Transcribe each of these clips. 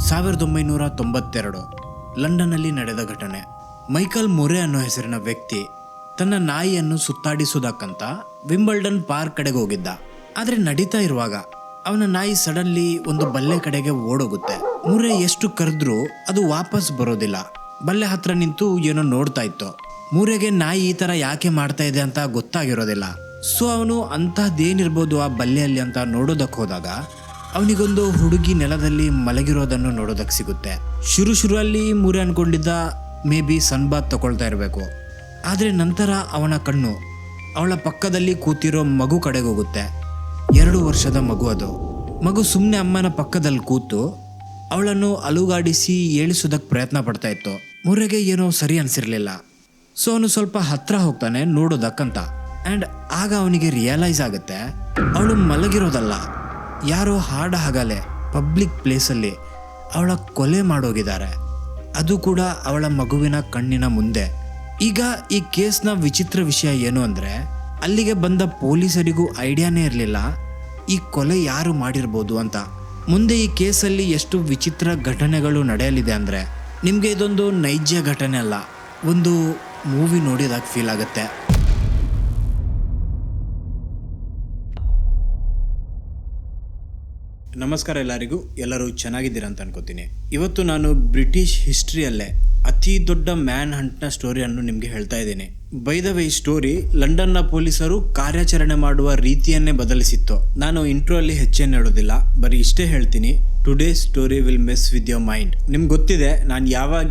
1992 ಲಂಡನ್ನಲ್ಲಿ ನಡೆದ ಘಟನೆ. ಮೈಕಲ್ ಮೊರೆ ಅನ್ನೋ ಹೆಸರಿನ ವ್ಯಕ್ತಿ ತನ್ನ ನಾಯಿಯನ್ನು ಸುತ್ತಾಡಿಸೋದಕ್ಕಂತ ವಿಂಬಲ್ಡನ್ ಪಾರ್ಕ್ ಕಡೆಗೆ ಹೋಗಿದ್ದ. ಆದರೆ ನಡೀತಾ ಇರುವಾಗ ಅವನ ನಾಯಿ ಸಡನ್ಲಿ ಒಂದು ಬಲ್ಲೆ ಕಡೆಗೆ ಓಡೋಗುತ್ತೆ. ಮೊರೆ ಎಷ್ಟು ಕರೆದ್ರೂ ಅದು ವಾಪಸ್ ಬರೋದಿಲ್ಲ. ಬಲ್ಲೆ ಹತ್ರ ನಿಂತು ಏನೋ ನೋಡ್ತಾ ಇತ್ತು. ಮೊರೆಗೆ ನಾಯಿ ಈ ತರ ಯಾಕೆ ಮಾಡ್ತಾ ಇದೆ ಅಂತ ಗೊತ್ತಾಗಿರೋದಿಲ್ಲ. ಸೊ ಅವನು ಅಂತಹದ್ದೇನಿರ್ಬೋದು ಆ ಬಲ್ಲೆಯಲ್ಲಿ ಅಂತ ನೋಡೋದಕ್ಕೆ ಹೋದಾಗ ಅವನಿಗೊಂದು ಹುಡುಗಿ ನೆಲದಲ್ಲಿ ಮಲಗಿರೋದನ್ನು ನೋಡೋದಕ್ಕೆ ಸಿಗುತ್ತೆ. ಶುರುವಲ್ಲಿ ಮೊರೆ ಅನ್ಕೊಂಡಿದ್ದ ಮೇ ಬಿ ಸನ್ಬಾತ್ ತಗೊಳ್ತಾ ಇರಬೇಕು. ಆದರೆ ನಂತರ ಅವನ ಕಣ್ಣು ಅವಳ ಪಕ್ಕದಲ್ಲಿ ಕೂತಿರೋ ಮಗು ಕಡೆಗೆ ಹೋಗುತ್ತೆ. 2 ವರ್ಷದ ಮಗು ಅದು. ಮಗು ಸುಮ್ಮನೆ ಅಮ್ಮನ ಪಕ್ಕದಲ್ಲಿ ಕೂತು ಅವಳನ್ನು ಅಲುಗಾಡಿಸಿ ಏಳಿಸೋದಕ್ಕೆ ಪ್ರಯತ್ನ ಪಡ್ತಾ ಇತ್ತು. ಮೊರೆಗೆ ಏನೋ ಸರಿ ಅನಿಸಿರ್ಲಿಲ್ಲ. ಸೊ ಅವನು ಸ್ವಲ್ಪ ಹತ್ರ ಹೋಗ್ತಾನೆ ನೋಡೋದಕ್ಕಂತ. ಆ್ಯಂಡ್ ಆಗ ಅವನಿಗೆ ರಿಯಲೈಸ್ ಆಗುತ್ತೆ ಅವಳು ಮಲಗಿರೋದಲ್ಲ, ಯಾರೋ ಹಾಗಲೇ ಪಬ್ಲಿಕ್ ಪ್ಲೇಸಲ್ಲಿ ಅವಳ ಕೊಲೆ ಮಾಡೋಗಿದ್ದಾರೆ. ಅದು ಕೂಡ ಅವಳ ಮಗುವಿನ ಕಣ್ಣಿನ ಮುಂದೆ. ಈಗ ಈ ಕೇಸ್ನ ವಿಚಿತ್ರ ವಿಷಯ ಏನು ಅಂದರೆ, ಅಲ್ಲಿಗೆ ಬಂದ ಪೊಲೀಸರಿಗೂ ಐಡಿಯಾನೇ ಇರಲಿಲ್ಲ ಈ ಕೊಲೆ ಯಾರು ಮಾಡಿರ್ಬೋದು ಅಂತ. ಮುಂದೆ ಈ ಕೇಸಲ್ಲಿ ಎಷ್ಟು ವಿಚಿತ್ರ ಘಟನೆಗಳು ನಡೆಯಲಿದೆ ಅಂದರೆ ನಿಮಗೆ ಇದೊಂದು ನೈಜ ಘಟನೆ ಅಲ್ಲ, ಒಂದು ಮೂವಿ ನೋಡಿದಾಗ ಫೀಲ್ ಆಗುತ್ತೆ. ನಮಸ್ಕಾರ ಎಲ್ಲರಿಗೂ, ಎಲ್ಲರೂ ಚೆನ್ನಾಗಿದ್ದೀರಾ ಅಂತ ಅನ್ಕೋತೀನಿ. ಇವತ್ತು ನಾನು ಬ್ರಿಟಿಷ್ ಹಿಸ್ಟ್ರಿಯಲ್ಲೇ ಅತಿ ದೊಡ್ಡ ಮ್ಯಾನ್ ಹಂಟ್ನ ಸ್ಟೋರಿಯನ್ನು ನಿಮಗೆ ಹೇಳ್ತಾ ಇದ್ದೀನಿ. ಬೈ ದ ವೇ, ಈ ಸ್ಟೋರಿ ಲಂಡನ್ನ ಪೊಲೀಸರು ಕಾರ್ಯಾಚರಣೆ ಮಾಡುವ ರೀತಿಯನ್ನೇ ಬದಲಿಸಿತ್ತು. ನಾನು ಇಂಟ್ರೋ ಅಲ್ಲಿ ಹೆಚ್ಚೇನು ಹೇಳೋದಿಲ್ಲ, ಬರೀ ಇಷ್ಟೇ ಹೇಳ್ತೀನಿ. Today story will mess with your mind. ನಿಮ್ಗೆ ಗೊತ್ತಿದೆ, ನಾನು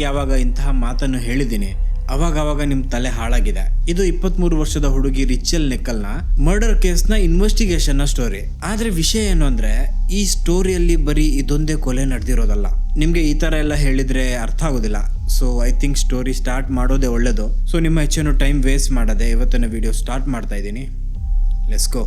ಯಾವಾಗ ಇಂತಹ ಮಾತನ್ನು ಹೇಳಿದ್ದೀನಿ ಅವಾಗ ನಿಮ್ ತಲೆ ಹಾಳಾಗಿದೆ. ಇದು 23 ವರ್ಷದ ಹುಡುಗಿ ರಿಚೆಲ್ ನಿಕಲ್ನ ಮರ್ಡರ್ ಕೇಸ್ನ ಇನ್ವೆಸ್ಟಿಗೇಷನ್ ನ ಸ್ಟೋರಿ. ಆದ್ರೆ ವಿಷಯ ಏನು ಅಂದ್ರೆ, ಈ ಸ್ಟೋರಿಯಲ್ಲಿ ಬರೀ ಇದೊಂದೇ ಕೊಲೆ ನಡೆದಿರೋದಲ್ಲ. ನಿಮ್ಗೆ ಈ ತರ ಎಲ್ಲ ಹೇಳಿದ್ರೆ ಅರ್ಥ ಆಗೋದಿಲ್ಲ. So I think story start ಮಾಡೋದೇ ಒಳ್ಳೇದು. ಸೊ ನಿಮ್ಮ ಹೆಚ್ಚೇನು ಟೈಮ್ ವೇಸ್ಟ್ ಮಾಡದೆ ಇವತ್ತಿನ ವಿಡಿಯೋ ಸ್ಟಾರ್ಟ್ ಮಾಡ್ತಾ ಇದ್ದೀನಿ. Let's go.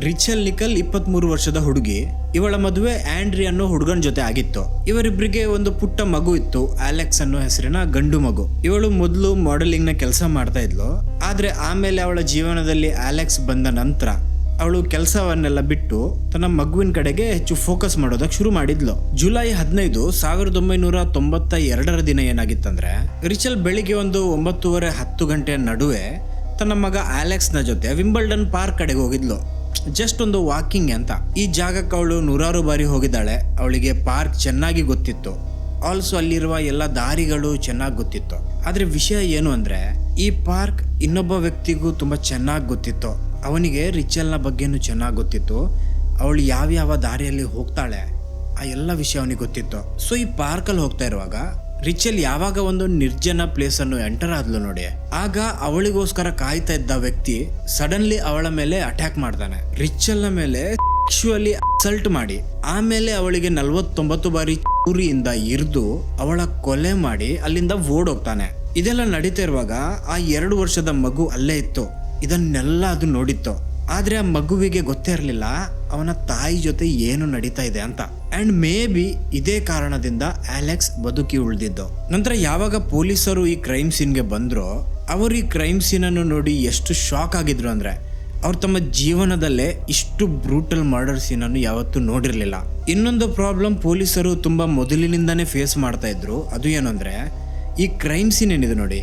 ರಿಚೆಲ್ ನಿಕಲ್ 23 ವರ್ಷದ ಹುಡುಗಿ. ಇವಳ ಮದುವೆ ಆಂಡ್ರಿ ಅನ್ನೋ ಹುಡುಗನ ಜೊತೆ ಆಗಿತ್ತು. ಇವರಿಬ್ಬರಿಗೆ ಒಂದು ಪುಟ್ಟ ಮಗು ಇತ್ತು, ಅಲೆಕ್ಸ್ ಅನ್ನೋ ಹೆಸರಿನ ಗಂಡು ಮಗು. ಇವಳು ಮೊದಲು ಮಾಡೆಲಿಂಗ್ ನ ಕೆಲಸ ಮಾಡ್ತಾ ಇದ್ಲು. ಆದ್ರೆ ಆಮೇಲೆ ಅವಳ ಜೀವನದಲ್ಲಿ ಅಲೆಕ್ಸ್ ಬಂದ ನಂತರ ಅವಳು ಕೆಲಸವನ್ನೆಲ್ಲ ಬಿಟ್ಟು ತನ್ನ ಮಗುವಿನ ಕಡೆಗೆ ಹೆಚ್ಚು ಫೋಕಸ್ ಮಾಡೋದಕ್ಕೆ ಶುರು ಮಾಡಿದ್ಲು. ಜುಲೈ 15, 1992 ದಿನ ಏನಾಗಿತ್ತಂದ್ರೆ, ರಿಚೆಲ್ ಬೆಳಿಗ್ಗೆ ಒಂದು 9:30-10 ಗಂಟೆಯ ನಡುವೆ ತನ್ನ ಮಗ ಅಲೆಕ್ಸ್ ನ ಜೊತೆ ವಿಂಬಲ್ಡನ್ ಪಾರ್ಕ್ ಕಡೆಗೆ ಹೋಗಿದ್ಲು. ಜಸ್ಟ್ ಒಂದು ವಾಕಿಂಗ್ ಅಂತ. ಈ ಜಾಗಕ್ಕೆ ಅವಳು 100 ಬಾರಿ ಹೋಗಿದ್ದಾಳೆ. ಅವಳಿಗೆ ಪಾರ್ಕ್ ಚೆನ್ನಾಗಿ ಗೊತ್ತಿತ್ತು. ಆಲ್ಸೋ ಅಲ್ಲಿರುವ ಎಲ್ಲ ದಾರಿಗಳು ಚೆನ್ನಾಗಿ ಗೊತ್ತಿತ್ತು. ಆದ್ರೆ ವಿಷಯ ಏನು ಅಂದ್ರೆ, ಈ ಪಾರ್ಕ್ ಇನ್ನೊಬ್ಬ ವ್ಯಕ್ತಿಗೂ ತುಂಬಾ ಚೆನ್ನಾಗಿ ಗೊತ್ತಿತ್ತು. ಅವನಿಗೆ ರಿಚೆಲ್ನ ಬಗ್ಗೆನೂ ಚೆನ್ನಾಗಿ ಗೊತ್ತಿತ್ತು. ಅವಳು ಯಾವ ದಾರಿಯಲ್ಲಿ ಹೋಗ್ತಾಳೆ ಆ ಎಲ್ಲ ವಿಷಯ ಅವನಿಗೆ ಗೊತ್ತಿತ್ತು. ಸೊ ಈ ಪಾರ್ಕಲ್ಲಿ ಹೋಗ್ತಾ ಇರುವಾಗ ರಿಚೆಲ್ ಯಾವಾಗ ಒಂದು ನಿರ್ಜನ ಪ್ಲೇಸ್ ಅನ್ನು ಎಂಟರ್ ಆದ್ಲು ನೋಡಿ, ಆಗ ಅವಳಿಗೋಸ್ಕರ ಕಾಯ್ತಾ ಇದ್ದ ವ್ಯಕ್ತಿ ಸಡನ್ಲಿ ಅವಳ ಮೇಲೆ ಅಟ್ಯಾಕ್ ಮಾಡ್ತಾನೆ. ರಿಚೆಲ್ನ ಮೇಲೆ ಸೆಕ್ಸುವಲಿ ಅಸಲ್ಟ್ ಮಾಡಿ ಆಮೇಲೆ ಅವಳಿಗೆ 49 ಬಾರಿ ಚೂರಿಯಿಂದ ಇರಿದು ಅವಳ ಕೊಲೆ ಮಾಡಿ ಅಲ್ಲಿಂದ ಓಡೋಗ್ತಾನೆ. ಇದೆಲ್ಲ ನಡೀತಾ ಇರುವಾಗ ಆ 2 ವರ್ಷದ ಮಗು ಅಲ್ಲೇ ಇತ್ತು. ಇದನ್ನೆಲ್ಲ ಅದು ನೋಡಿತ್ತು. ಆದ್ರೆ ಆ ಮಗುವಿಗೆ ಗೊತ್ತೇ ಇರಲಿಲ್ಲ ಅವನ ತಾಯಿ ಜೊತೆ ಏನು ನಡೀತಾ ಇದೆ ಅಂತ. ಅಂಡ್ ಮೇ ಬಿ ಇದೇ ಕಾರಣದಿಂದ ಅಲೆಕ್ಸ್ ಬದುಕಿ ಉಳಿದಿದ್ದು. ನಂತರ ಯಾವಾಗ ಪೊಲೀಸರು ಈ ಕ್ರೈಮ್ ಸೀನ್ಗೆ ಬಂದ್ರು, ಅವರು ಈ ಕ್ರೈಮ್ ಸೀನ್ ಅನ್ನು ನೋಡಿ ಎಷ್ಟು ಶಾಕ್ ಆಗಿದ್ರು ಅಂದ್ರೆ, ಅವ್ರು ತಮ್ಮ ಜೀವನದಲ್ಲೇ ಇಷ್ಟು ಬ್ರೂಟಲ್ ಮರ್ಡರ್ ಸೀನ್ ಅನ್ನು ಯಾವತ್ತೂ ನೋಡಿರ್ಲಿಲ್ಲ. ಇನ್ನೊಂದು ಪ್ರಾಬ್ಲಮ್ ಪೊಲೀಸರು ತುಂಬಾ ಮೊದಲಿನಿಂದಾನೇ ಫೇಸ್ ಮಾಡ್ತಾ ಇದ್ರು. ಅದು ಏನು ಅಂದ್ರೆ, ಈ ಕ್ರೈಮ್ ಸೀನ್ ಏನಿದೆ ನೋಡಿ,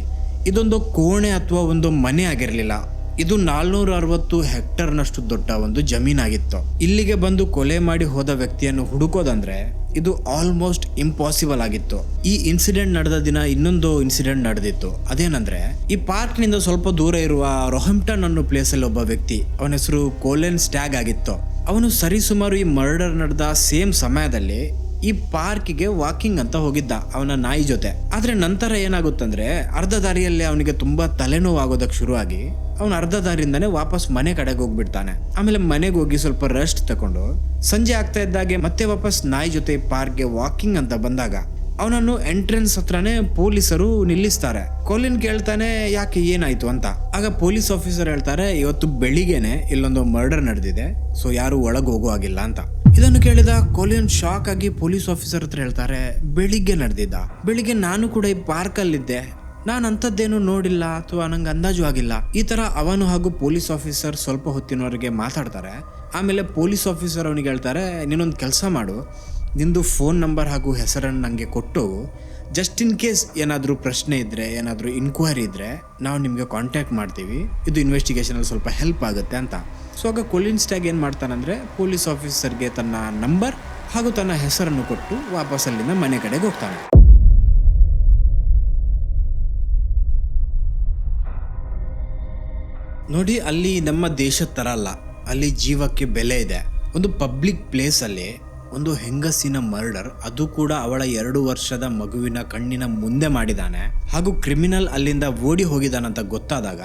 ಇದೊಂದು ಕೋಣೆ ಅಥವಾ ಒಂದು ಮನೆ ಆಗಿರ್ಲಿಲ್ಲ. ಇದು 460 ಹೆಕ್ಟರ್ನಷ್ಟು ದೊಡ್ಡ ಒಂದು ಜಮೀನಾಗಿತ್ತು. ಇಲ್ಲಿಗೆ ಬಂದು ಕೊಲೆ ಮಾಡಿ ಹೋದ ವ್ಯಕ್ತಿಯನ್ನು ಹುಡುಕೋದಂದ್ರೆ ಇದು ಆಲ್ಮೋಸ್ಟ್ ಇಂಪಾಸಿಬಲ್ ಆಗಿತ್ತು. ಈ ಇನ್ಸಿಡೆಂಟ್ ನಡೆದ ದಿನ ಇನ್ನೊಂದು ಇನ್ಸಿಡೆಂಟ್ ನಡೆದಿತ್ತು. ಅದೇನಂದ್ರೆ, ಈ ಪಾರ್ಕ್ ನಿಂದ ಸ್ವಲ್ಪ ದೂರ ಇರುವ ರೊಹಂಪ್ಟನ್ ಅನ್ನೋ ಪ್ಲೇಸ್ ಅಲ್ಲಿ ಒಬ್ಬ ವ್ಯಕ್ತಿ, ಅವನ ಹೆಸರು ಕೋಲೆನ್ ಸ್ಟ್ಯಾಗ್ ಆಗಿತ್ತು. ಅವನು ಸರಿಸುಮಾರು ಈ ಮರ್ಡರ್ ನಡೆದ ಸೇಮ್ ಸಮಯದಲ್ಲಿ ಈ ಪಾರ್ಕಿಗೆ ವಾಕಿಂಗ್ ಅಂತ ಹೋಗಿದ್ದ ಅವನ ನಾಯಿ ಜೊತೆ. ಆದ್ರೆ ನಂತರ ಏನಾಗುತ್ತಂದ್ರೆ, ಅರ್ಧ ದಾರಿಯಲ್ಲಿ ಅವನಿಗೆ ತುಂಬಾ ತಲೆನೋವು ಆಗೋದಕ್ಕೆ ಶುರುವಾಗಿ ಅವ್ನು ಅರ್ಧ ದಾರಿಯಿಂದಾನೆ ವಾಪಸ್ ಮನೆ ಕಡೆಗೆ ಹೋಗ್ಬಿಡ್ತಾನೆ. ಆಮೇಲೆ ಮನೆಗೆ ಹೋಗಿ ಸ್ವಲ್ಪ ರೆಸ್ಟ್ ತಗೊಂಡು ಸಂಜೆ ಆಗ್ತಾ ಇದ್ದಾಗೆ ಮತ್ತೆ ವಾಪಸ್ ನಾಯಿ ಜೊತೆ ಪಾರ್ಕ್ಗೆ ವಾಕಿಂಗ್ ಅಂತ ಬಂದಾಗ ಅವನನ್ನು ಎಂಟ್ರೆನ್ಸ್ ಹತ್ರನೇ ಪೊಲೀಸರು ನಿಲ್ಲಿಸ್ತಾರೆ. ಕೊಲಿನ್ ಕೇಳ್ತಾನೆ ಯಾಕೆ ಏನಾಯ್ತು ಅಂತ. ಆಗ ಪೊಲೀಸ್ ಆಫೀಸರ್ ಹೇಳ್ತಾರೆ, ಇವತ್ತು ಬೆಳಿಗ್ಗೆನೆ ಇಲ್ಲೊಂದು ಮರ್ಡರ್ ನಡೆದಿದೆ, ಸೊ ಯಾರು ಒಳಗೆ ಹೋಗುವಾಗಿಲ್ಲ ಅಂತ. ಇದನ್ನು ಕೇಳಿದ ಕೊಲಿನ್ ಶಾಕ್ ಆಗಿ ಪೊಲೀಸ್ ಆಫೀಸರ್ ಹತ್ರ ಹೇಳ್ತಾರೆ, ಬೆಳಿಗ್ಗೆ ನಡೆದಿದ್ದ? ಬೆಳಿಗ್ಗೆ ನಾನು ಕೂಡ ಈ ಪಾರ್ಕ್ ಅಲ್ಲಿದ್ದೆ, ನಾನು ಅಂಥದ್ದೇನು ನೋಡಿಲ್ಲ ಅಥವಾ ನಂಗೆ ಅಂದಾಜು ಆಗಿಲ್ಲ. ಈ ತರ ಅವನು ಹಾಗೂ ಪೊಲೀಸ್ ಆಫೀಸರ್ ಸ್ವಲ್ಪ ಹೊತ್ತಿನವರೆಗೆ ಮಾತಾಡ್ತಾರೆ. ಆಮೇಲೆ ಪೊಲೀಸ್ ಆಫೀಸರ್ ಅವನಿಗೆ ಹೇಳ್ತಾರೆ, ನೀನೊಂದು ಕೆಲಸ ಮಾಡು, ನಿಂದು ಫೋನ್ ನಂಬರ್ ಹಾಗೂ ಹೆಸರನ್ನು ನನಗೆ ಕೊಟ್ಟು ಜಸ್ಟ್ ಇನ್ ಕೇಸ್ ಏನಾದರೂ ಪ್ರಶ್ನೆ ಇದ್ದರೆ, ಏನಾದರೂ ಇನ್ಕ್ವೈರಿ ಇದ್ದರೆ ನಾವು ನಿಮಗೆ ಕಾಂಟ್ಯಾಕ್ಟ್ ಮಾಡ್ತೀವಿ, ಇದು ಇನ್ವೆಸ್ಟಿಗೇಷನಲ್ಲಿ ಸ್ವಲ್ಪ ಹೆಲ್ಪ್ ಆಗುತ್ತೆ ಅಂತ. ಸೊ ಆಗ ಕೊಲಿನ್ ಸ್ಟ್ಯಾಗ್ ಏನು ಮಾಡ್ತಾನಂದರೆ ಪೊಲೀಸ್ ಆಫೀಸರ್ಗೆ ತನ್ನ ನಂಬರ್ ಹಾಗೂ ತನ್ನ ಹೆಸರನ್ನು ಕೊಟ್ಟು ವಾಪಸ್ ಅಲ್ಲಿಂದ ಮನೆ ಕಡೆಗೆ ಹೋಗ್ತಾನೆ. ನೋಡಿ, ಅಲ್ಲಿ ನಮ್ಮ ದೇಶದ ಥರ ಅಲ್ಲ, ಅಲ್ಲಿ ಜೀವಕ್ಕೆ ಬೆಲೆ ಇದೆ. ಒಂದು ಪಬ್ಲಿಕ್ ಪ್ಲೇಸಲ್ಲಿ ಒಂದು ಹೆಂಗಸಿನ ಮರ್ಡರ್, ಅದು ಕೂಡ ಅವಳ 2 ವರ್ಷದ ಮಗುವಿನ ಕಣ್ಣಿನ ಮುಂದೆ ಮಾಡಿದಾನೆ, ಹಾಗೂ ಕ್ರಿಮಿನಲ್ ಅಲ್ಲಿಂದ ಓಡಿ ಹೋಗಿದಾನಂತ ಗೊತ್ತಾದಾಗ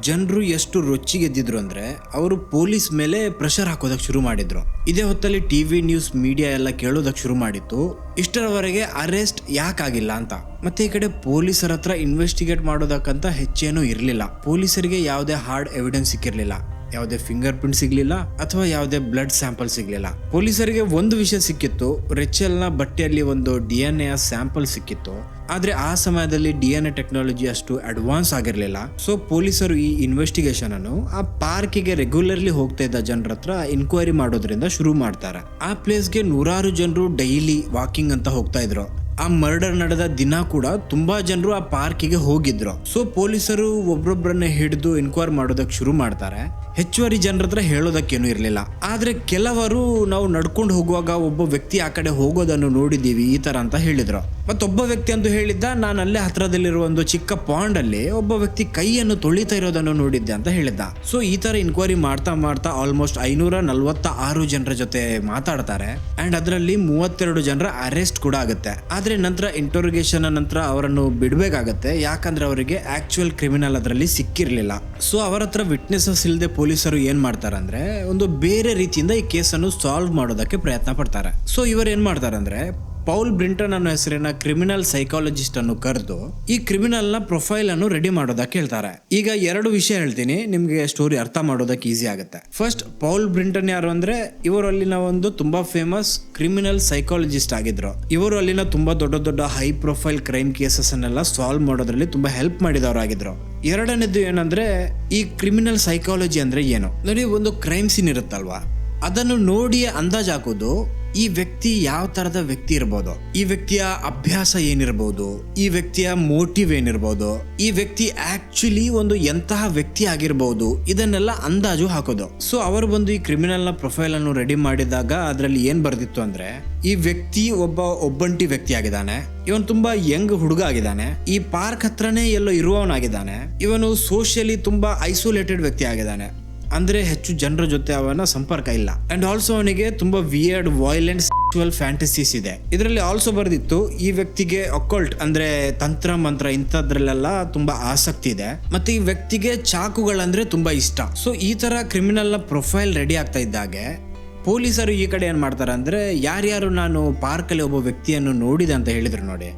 ಜನರು ಎಷ್ಟು ರೊಚ್ಚಿಗೆದ್ದಿದ್ರು ಅಂದ್ರೆ ಅವರು ಪೊಲೀಸ್ ಮೇಲೆ ಪ್ರೆಷರ್ ಹಾಕೋದಕ್ಕೆ ಶುರು ಮಾಡಿದ್ರು. ಇದೇ ಹೊತ್ತಲ್ಲಿ ಟಿವಿ ನ್ಯೂಸ್ ಮೀಡಿಯಾ ಎಲ್ಲ ಕೇಳೋದಕ್ಕೆ ಶುರು ಮಾಡಿತ್ತು, ಇಷ್ಟರವರೆಗೆ ಅರೆಸ್ಟ್ ಯಾಕಾಗಿಲ್ಲ ಅಂತ. ಮತ್ತೆ ಈ ಕಡೆ ಪೊಲೀಸರ ಹತ್ರ ಇನ್ವೆಸ್ಟಿಗೇಟ್ ಮಾಡೋದಕ್ಕಂತ ಹೆಚ್ಚೇನೂ ಇರಲಿಲ್ಲ. ಪೊಲೀಸರಿಗೆ ಯಾವುದೇ ಹಾರ್ಡ್ ಎವಿಡೆನ್ಸ್ ಸಿಕ್ಕಿರ್ಲಿಲ್ಲ, ಯಾವುದೇ ಫಿಂಗರ್ ಪ್ರಿಂಟ್ ಸಿಗ್ಲಿಲ್ಲ ಅಥವಾ ಯಾವುದೇ ಬ್ಲಡ್ ಸ್ಯಾಂಪಲ್ ಸಿಗ್ಲಿಲ್ಲ. ಪೊಲೀಸರಿಗೆ ಒಂದು ವಿಷಯ ಸಿಕ್ಕಿತ್ತು, ರೆಚೆಲ್ನ ಬಟ್ಟೆಯಲ್ಲಿ ಒಂದು DNA ಸ್ಯಾಂಪಲ್ ಸಿಕ್ಕಿತ್ತು. ಆದ್ರೆ ಆ ಸಮಯದಲ್ಲಿ DNA ಟೆಕ್ನಾಲಜಿ ಅಷ್ಟು ಅಡ್ವಾನ್ಸ್ ಆಗಿರ್ಲಿಲ್ಲ. ಸೊ ಪೊಲೀಸರು ಈ ಇನ್ವೆಸ್ಟಿಗೇಷನ್ ಅನ್ನು ಆ ಪಾರ್ಕಿಗೆ ರೆಗ್ಯುಲರ್ಲಿ ಹೋಗ್ತಾ ಇದ್ದ ಜನರ ಹತ್ರ ಇನ್ಕ್ವೈರಿ ಮಾಡೋದ್ರಿಂದ ಶುರು ಮಾಡ್ತಾರೆ. ಆ ಪ್ಲೇಸ್ಗೆ ನೂರಾರು ಜನರು ಡೈಲಿ ವಾಕಿಂಗ್ ಅಂತ ಹೋಗ್ತಾ ಇದ್ರು. ಆ ಮರ್ಡರ್ ನಡೆದ ದಿನ ಕೂಡ ತುಂಬಾ ಜನರು ಆ ಪಾರ್ಕಿಗೆ ಹೋಗಿದ್ರು. ಸೊ ಪೊಲೀಸರು ಒಬ್ರೊಬ್ಬರನ್ನ ಹಿಡಿದು ಇನ್ಕ್ವೈರಿ ಮಾಡೋದಕ್ಕೆ ಶುರು ಮಾಡ್ತಾರೆ. ಹೆಚ್ಚುವರಿ ಜನರ ಹತ್ರ ಹೇಳೋದಕ್ಕೇನು ಇರಲಿಲ್ಲ. ಆದ್ರೆ ಕೆಲವರು ನಾವು ನಡ್ಕೊಂಡು ಹೋಗುವಾಗ ಒಬ್ಬ ವ್ಯಕ್ತಿ ಆ ಕಡೆ ಹೋಗೋದನ್ನು ನೋಡಿದೀವಿ ಈ ತರ ಅಂತ ಹೇಳಿದ್ರು. ಮತ್ತೊಬ್ಬ ವ್ಯಕ್ತಿ ಅಂತೂ ಹೇಳಿದ್ದ, ನಾನು ಅಲ್ಲೇ ಹತ್ರದಲ್ಲಿರುವ ಒಂದು ಚಿಕ್ಕ ಪಾಂಡ್ ಅಲ್ಲಿ ಒಬ್ಬ ವ್ಯಕ್ತಿ ಕೈಯನ್ನು ತೊಳಿತಾ ಇರೋದನ್ನು ನೋಡಿದ್ದೆ ಅಂತ ಹೇಳಿದ್ದ. ಸೊ ಈ ತರ ಇನ್ಕ್ವೈರಿ ಮಾಡ್ತಾ ಮಾಡ್ತಾ ಆಲ್ಮೋಸ್ಟ್ 546 ಜನರ ಜೊತೆ ಮಾತಾಡ್ತಾರೆ. ಅಂಡ್ ಅದರಲ್ಲಿ 32 ಜನರ ಅರೆಸ್ಟ್ ಕೂಡ ಆಗುತ್ತೆ. ಆದ್ರೆ ನಂತರ ಇಂಟರೋಗೇಷನ್ ನಂತರ ಅವರನ್ನು ಬಿಡ್ಬೇಕಾಗತ್ತೆ, ಯಾಕಂದ್ರೆ ಅವರಿಗೆ ಆಕ್ಚುಯಲ್ ಕ್ರಿಮಿನಲ್ ಅದರಲ್ಲಿ ಸಿಕ್ಕಿರ್ಲಿಲ್ಲ. ಸೊ ಅವರ ಹತ್ರ ವಿಟ್ನೆಸಸ್ ಇಲ್ಲದೆ ಪೊಲೀಸರು ಏನ್ ಮಾಡ್ತಾರೆ ಅಂದ್ರೆ ಒಂದು ಬೇರೆ ರೀತಿಯಿಂದ ಈ ಕೇಸನ್ನು ಸಾಲ್ವ್ ಮಾಡೋದಕ್ಕೆ ಪ್ರಯತ್ನ ಪಡ್ತಾರೆ. ಸೊ ಇವರು ಏನ್ ಮಾಡ್ತಾರೆ ಅಂದ್ರೆ ಪೌಲ್ ಬ್ರಿಂಟನ್ ಅನ್ನೋ ಹೆಸರಿನ ಕ್ರಿಮಿನಲ್ ಸೈಕಾಲಜಿಸ್ಟ್ ಅನ್ನು ಕರೆದು ಈ ಕ್ರಿಮಿನಲ್ ನ ಪ್ರೊಫೈಲ್ ಅನ್ನು ರೆಡಿ ಮಾಡೋದಕ್ಕೆ ಹೇಳ್ತಾರೆ. ಈಗ 2 ವಿಷಯ ಹೇಳ್ತೀನಿ, ನಿಮ್ಗೆ ಸ್ಟೋರಿ ಅರ್ಥ ಮಾಡೋದಕ್ಕೆ ಈಸಿ ಆಗುತ್ತೆ. ಫಸ್ಟ್, ಪೌಲ್ ಬ್ರಿಂಟನ್ ಯಾರು ಅಂದ್ರೆ ಇವರು ಅಲ್ಲಿನ ಒಂದು ತುಂಬಾ ಫೇಮಸ್ ಕ್ರಿಮಿನಲ್ ಸೈಕಾಲಜಿಸ್ಟ್ ಆಗಿದ್ರು. ಇವರು ಅಲ್ಲಿನ ತುಂಬಾ ದೊಡ್ಡ ದೊಡ್ಡ ಹೈ ಪ್ರೊಫೈಲ್ ಕ್ರೈಮ್ ಕೇಸಸ್ ಅನ್ನೆಲ್ಲ ಸಾಲ್ವ್ ಮಾಡೋದ್ರಲ್ಲಿ ತುಂಬಾ ಹೆಲ್ಪ್ ಮಾಡಿದವರಾಗಿದ್ರು. ಎರಡನೇದು ಏನಂದ್ರೆ ಈ ಕ್ರಿಮಿನಲ್ ಸೈಕಾಲಜಿ ಅಂದ್ರೆ ಏನು ನೋಡಿ, ಒಂದು ಕ್ರೈಮ್ ಸೀನ್ ಇರುತ್ತಲ್ವಾ, ಅದನ್ನು ನೋಡಿ ಅಂದಾಜ್ ಹಾಕೋದು ಈ ವ್ಯಕ್ತಿ ಯಾವ ತರದ ವ್ಯಕ್ತಿ ಇರಬಹುದು, ಈ ವ್ಯಕ್ತಿಯ ಅಭ್ಯಾಸ ಏನಿರಬಹುದು, ಈ ವ್ಯಕ್ತಿಯ ಮೋಟಿವ್ ಏನಿರಬಹುದು, ಈ ವ್ಯಕ್ತಿ ಆಕ್ಚುಲಿ ಒಂದು ಎಂತಹ ವ್ಯಕ್ತಿ ಆಗಿರಬಹುದು, ಇದನ್ನೆಲ್ಲ ಅಂದಾಜು ಹಾಕೋದು. ಸೊ ಅವರು ಬಂದು ಈ ಕ್ರಿಮಿನಲ್ ನ ಪ್ರೊಫೈಲ್ ಅನ್ನು ರೆಡಿ ಮಾಡಿದಾಗ ಅದರಲ್ಲಿ ಏನ್ ಬರ್ದಿತ್ತು ಅಂದ್ರೆ ಈ ವ್ಯಕ್ತಿ ಒಬ್ಬಂಟಿ ವ್ಯಕ್ತಿ ಆಗಿದ್ದಾನೆ, ಇವನು ತುಂಬಾ ಯಂಗ್ ಹುಡುಗ ಆಗಿದ್ದಾನೆ, ಈ ಪಾರ್ಕ್ ಹತ್ರನೇ ಎಲ್ಲೋ ಇರುವವನಾಗಿದ್ದಾನೆ, ಇವನು ಸೋಷಿಯಲಿ ತುಂಬಾ ಐಸೋಲೇಟೆಡ್ ವ್ಯಕ್ತಿ ಆಗಿದ್ದಾನೆ, ಅಂದ್ರೆ ಹೆಚ್ಚು ಜನರ ಜೊತೆ ಅವನ ಸಂಪರ್ಕ ಇಲ್ಲ. ಅಂಡ್ ಆಲ್ಸೋ ಅವನಿಗೆ ತುಂಬಾ ವಿಯರ್ಡ್ ವೈಲೆಂಟ್ ಸೆಕ್ಸುವಲ್ ಫ್ಯಾಂಟಸೀಸ್ ಇದೆ. ಇದರಲ್ಲಿ ಆಲ್ಸೋ ಬರ್ದಿತ್ತು ಈ ವ್ಯಕ್ತಿಗೆ ಅಕಲ್ಟ್ ಅಂದ್ರೆ ತಂತ್ರ ಮಂತ್ರ ಇಂಥದ್ರಲ್ಲೆಲ್ಲ ತುಂಬಾ ಆಸಕ್ತಿ ಇದೆ, ಮತ್ತೆ ಈ ವ್ಯಕ್ತಿಗೆ ಚಾಕುಗಳಂದ್ರೆ ತುಂಬಾ ಇಷ್ಟ. ಸೊ ಈ ತರ ಕ್ರಿಮಿನಲ್ ನ ಪ್ರೊಫೈಲ್ ರೆಡಿ ಆಗ್ತಾ ಇದ್ದಾಗೆ ಪೊಲೀಸರು ಈ ಕಡೆ ಏನ್ ಮಾಡ್ತಾರೆ ಅಂದ್ರೆ ಯಾರ್ಯಾರು ನಾನು ಪಾರ್ಕ್ ಅಲ್ಲಿ ಒಬ್ಬ ವ್ಯಕ್ತಿಯನ್ನು ನೋಡಿದೆ ಅಂತ ಹೇಳಿದ್ರು ನೋಡಿ,